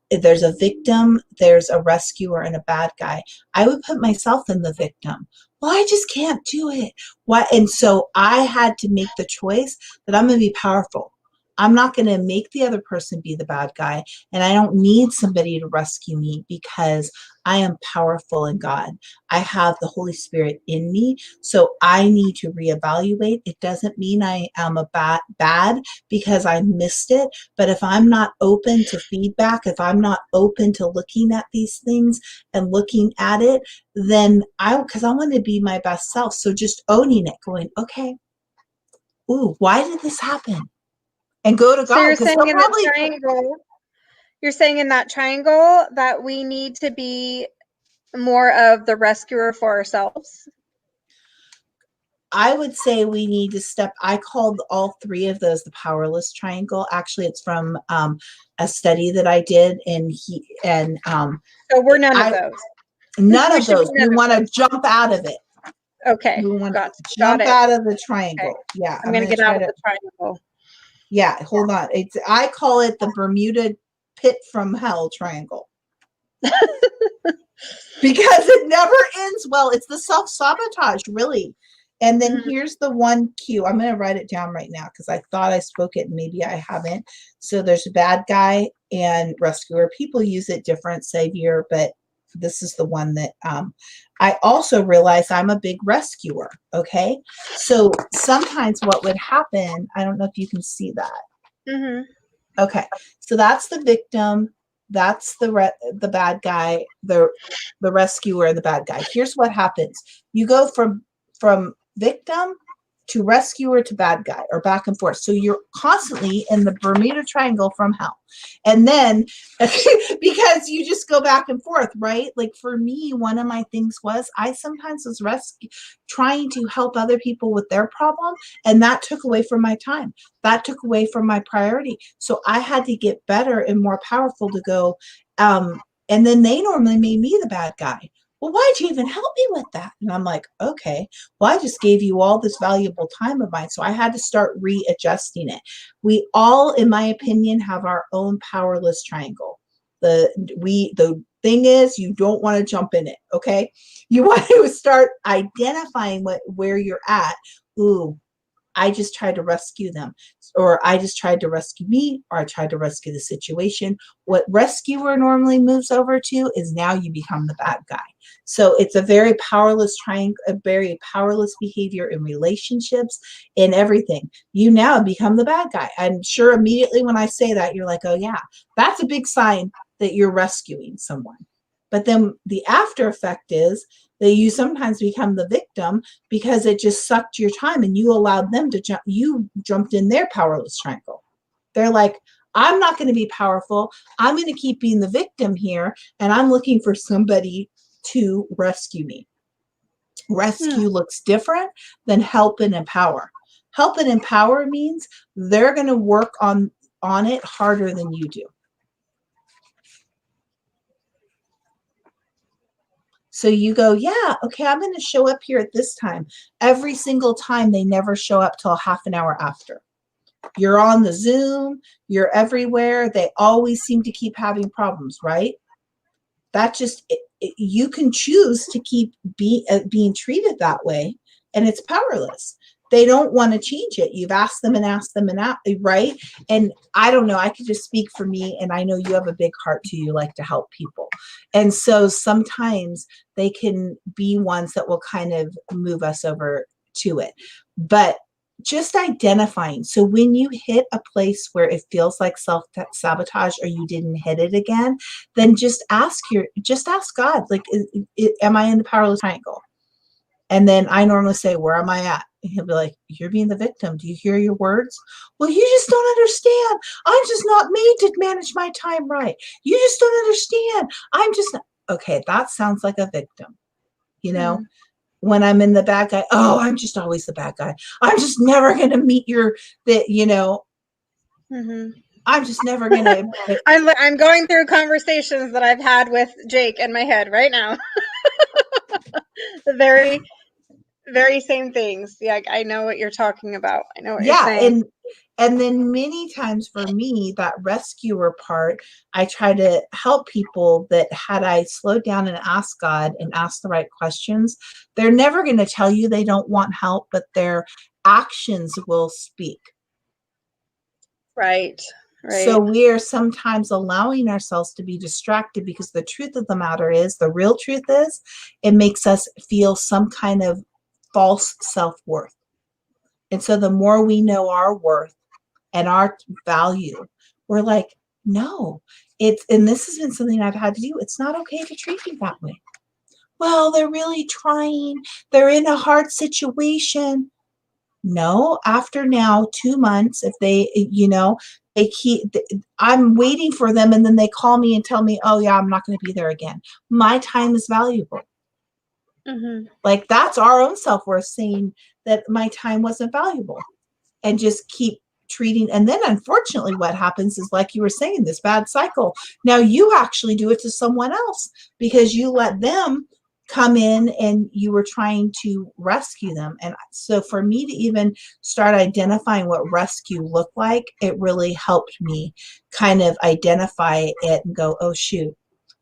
there's a victim, there's a rescuer, and a bad guy. I would put myself in the victim. Well, I just can't do it. Why? And so I had to make the choice that I'm going to be powerful. I'm not going to make the other person be the bad guy, and I don't need somebody to rescue me because I am powerful in God. I have the Holy Spirit in me, so I need to reevaluate. It doesn't mean I am a bad because I missed it, but if I'm not open to feedback, if I'm not open to looking at these things and looking at it, then because I want to be my best self. So just owning it, going, okay, ooh, why did this happen? And go to So God, you're because saying he'll in the probably, triangle, you're saying in that triangle that we need to be more of the rescuer for ourselves. I would say we need to I called all three of those the powerless triangle. Actually, it's from a study that I did, and So we're none of I those. none We of should be those. We none of want to those. jump out of it. Okay, We want got to got jump it. out of the Okay, triangle. Yeah, I'm I'm gonna going to get try out of to. the triangle. Yeah, hold on. I call it the Bermuda pit from hell triangle. Because it never ends well. It's the self-sabotage, really. And then here's the one cue. I'm going to write it down right now because I thought I spoke it and maybe I haven't. So there's a bad guy and rescuer. People use it different, savior, but this is the one that I also realize I'm a big rescuer. Okay. So sometimes what would happen, I don't know if you can see that. Mm-hmm. Okay, so that's the victim, that's the bad guy, the rescuer, the bad guy. Here's what happens: you go from victim to rescuer to bad guy, or back and forth. So you're constantly in the Bermuda Triangle from hell, and then because you just go back and forth, right? Like for me, one of my things was I sometimes was trying to help other people with their problem, and that took away from my time, that took away from my priority. So I had to get better and more powerful to go. And then they normally made me the bad guy. Well, why'd you even help me with that? And I'm like, okay, well, I just gave you all this valuable time of mine. So I had to start readjusting it. We all, in my opinion, have our own powerless triangle. The thing is, you don't want to jump in it. Okay. You want to start identifying where you're at. Ooh, I just tried to rescue them, or I just tried to rescue me, or I tried to rescue the situation. What rescuer normally moves over to is now you become the bad guy. So it's a very powerless a very powerless behavior in relationships, in everything. You now become the bad guy. I'm sure immediately when I say that, you're like, oh yeah, that's a big sign that you're rescuing someone. But then the after effect is that you sometimes become the victim because it just sucked your time and you allowed them to jump. You jumped in their powerless triangle. They're like, I'm not going to be powerful. I'm going to keep being the victim here, and I'm looking for somebody to rescue me. Rescue looks different than help and empower. Help and empower means they're going to work on it harder than you do. So you go, yeah, okay, I'm going to show up here at this time. Every single time they never show up till half an hour after. You're on the Zoom, you're everywhere. They always seem to keep having problems, right? That just, you can choose to keep being treated that way, and it's powerless. They don't want to change it. You've asked them and asked them and right? And I don't know, I could just speak for me, and I know you have a big heart too. You like to help people. And so sometimes they can be ones that will kind of move us over to it. But just identifying. So when you hit a place where it feels like self-sabotage, or you didn't hit it again, then just ask God, like, am I in the powerless triangle? And then I normally say, where am I at? And he'll be like, you're being the victim. Do you hear your words? Well, you just don't understand. I'm just not made to manage my time right. You just don't understand. I'm just not. Okay, that sounds like a victim. You know, when I'm in the bad guy, oh, I'm just always the bad guy. I'm just never going to meet that, Mm-hmm. I'm just never going to. I'm going through conversations that I've had with Jake in my head right now. The very, very same things. Yeah, I know what you're talking about. I know what you're saying. And then many times for me, that rescuer part, I try to help people that had I slowed down and asked God and asked the right questions, they're never going to tell you they don't want help, but their actions will speak. Right. So we are sometimes allowing ourselves to be distracted because the truth of the matter is, the real truth is, it makes us feel some kind of false self-worth. And so the more we know our worth and our value, we're like, no, and this has been something I've had to do. It's not okay to treat me that way. Well, they're really trying. They're in a hard situation. No, after now 2 months, if they, they I'm waiting for them and then they call me and tell me, oh yeah, I'm not going to be there again. My time is valuable. Mm-hmm. Like that's our own self-worth saying that my time wasn't valuable, and just keep treating. And then unfortunately what happens is, like you were saying, this bad cycle. Now you actually do it to someone else because you let them come in and you were trying to rescue them. And so for me to even start identifying what rescue looked like, it really helped me kind of identify it and go, oh shoot,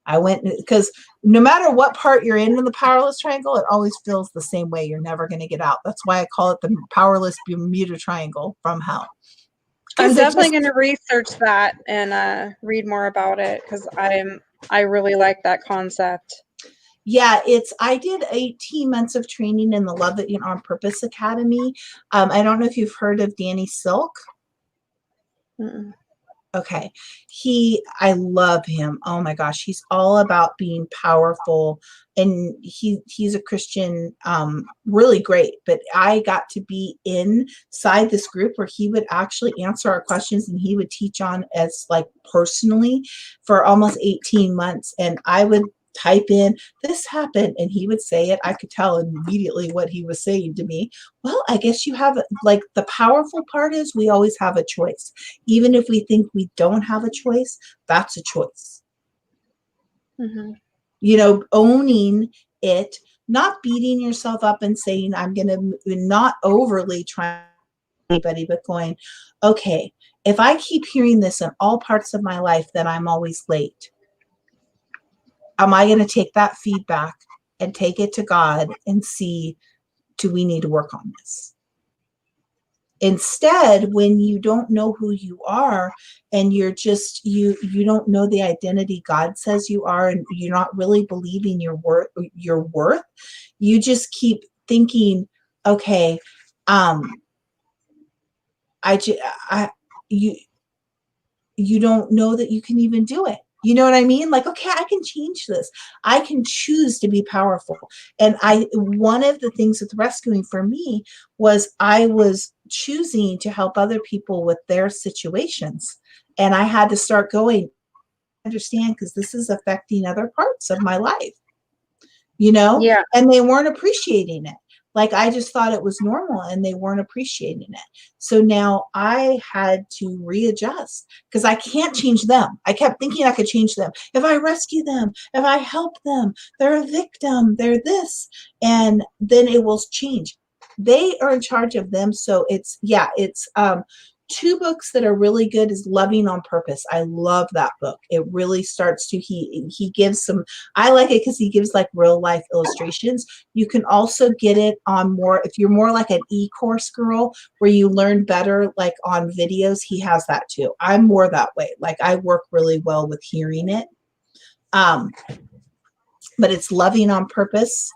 I went, because no matter what part you're in the powerless triangle, it always feels the same way. You're never going to get out. That's why I call it the powerless Bermuda Triangle from hell. I'm definitely going to research that and read more about it because I really like that concept. Yeah, I did 18 months of training in the Love It on Purpose Academy. I don't know if you've heard of Danny Silk. Mm-mm. Okay. I love him. Oh my gosh. He's all about being powerful, and he's a Christian, really great. But I got to be inside this group where he would actually answer our questions and he would teach on as like personally for almost 18 months. And I would type in, this happened, and he would say it. I could tell immediately what he was saying to me. Well, I guess you have, like, the powerful part is we always have a choice. Even if we think we don't have a choice, that's a choice. Mm-hmm. Owning it, not beating yourself up and saying, I'm going to, not overly trying anybody, but going, okay, if I keep hearing this in all parts of my life that I'm always late, am I going to take that feedback and take it to God and see, do we need to work on this? Instead, when you don't know who you are and you're just, you don't know the identity God says you are, and you're not really believing your worth, you just keep thinking, okay, you don't know that you can even do it. You know what I mean? Like, okay, I can change this. I can choose to be powerful. And one of the things with rescuing for me was I was choosing to help other people with their situations. And I had to start going, understand, because this is affecting other parts of my life, Yeah. and they weren't appreciating it. Like, I just thought it was normal and they weren't appreciating it. So now I had to readjust because I can't change them. I kept thinking I could change them. If I rescue them, if I help them, they're a victim, they're this, and then it will change. They are in charge of them. So it's two books that are really good is Loving on Purpose. I love that book. It really starts to, he gives some, I like it because he gives like real life illustrations. You can also get it on more, if you're more like an e-course girl where you learn better like on videos, he has that too. I'm more that way. Like, I work really well with hearing it. But it's Loving on Purpose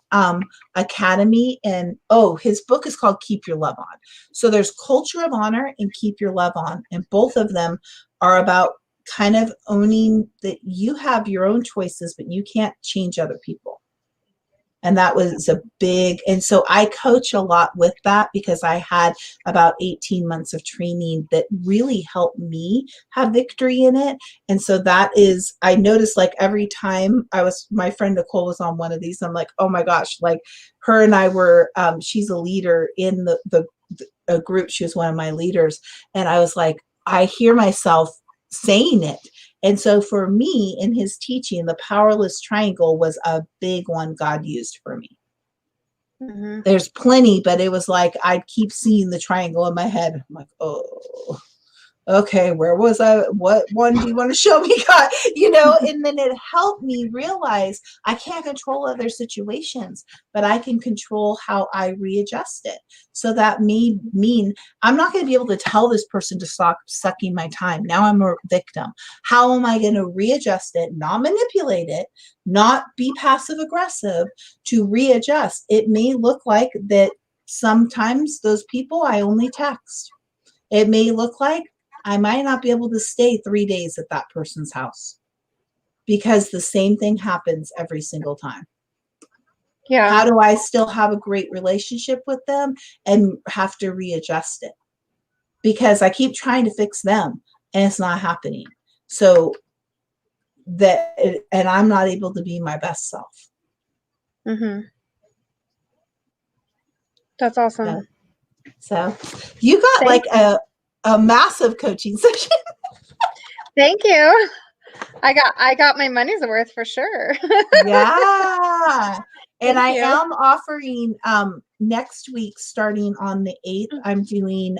Academy. And his book is called Keep Your Love On. So there's Culture of Honor and Keep Your Love On. And both of them are about kind of owning that you have your own choices, but you can't change other people. And that was a big, and so I coach a lot with that because I had about 18 months of training that really helped me have victory in it. And so that is, I noticed like every time my friend Nicole was on one of these, I'm like, oh my gosh, like her and I were, she's a leader in a group. She was one of my leaders. And I was like, I hear myself saying it. And so for me, in his teaching, the powerless triangle was a big one God used for me. Mm-hmm. There's plenty, but it was like I'd keep seeing the triangle in my head. I'm like, oh, okay, where was I? What one do you want to show me, God? And then it helped me realize I can't control other situations, but I can control how I readjust it. So that may mean I'm not going to be able to tell this person to stop sucking my time. Now I'm a victim. How am I going to readjust it, not manipulate it, not be passive aggressive, to readjust? It may look like that sometimes those people I only text. It may look like I might not be able to stay 3 days at that person's house because the same thing happens every single time. Yeah. How do I still have a great relationship with them and have to readjust it? Because I keep trying to fix them and it's not happening. So and I'm not able to be my best self. Mm-hmm. That's awesome. So you got like a massive coaching session. Thank you. I got my money's worth for sure. Yeah. And I Thank you. am offering next week, starting on the 8th, I'm doing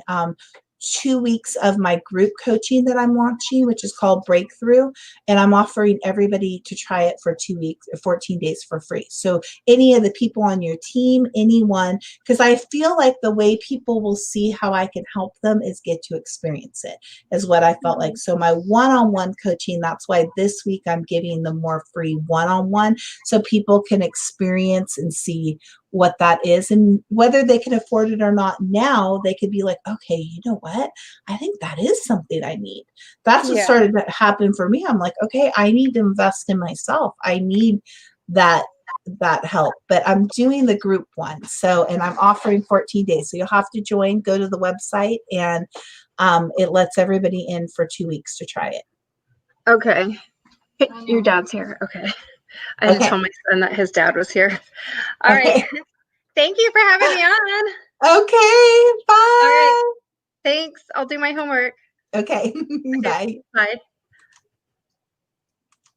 2 weeks of my group coaching that I'm launching, which is called Breakthrough. And I'm offering everybody to try it for 2 weeks, 14 days for free. So any of the people on your team, anyone, because I feel like the way people will see how I can help them is get to experience it, is what I felt like. So my one-on-one coaching, that's why this week I'm giving them more free one-on-one so people can experience and see what that is, and whether they can afford it or not now, they could be like, okay, you know what? I think that is something I need. That's what started to happen for me. I'm like, okay, I need to invest in myself. I need that help. But I'm doing the group one. So, and I'm offering 14 days. So you'll have to join, go to the website, and it lets everybody in for 2 weeks to try it. Okay. Your dad's here. Okay. I didn't tell my son that his dad was here. All right. Thank you for having me on. Okay. Bye. All right. Thanks. I'll do my homework. Okay. Bye. Bye.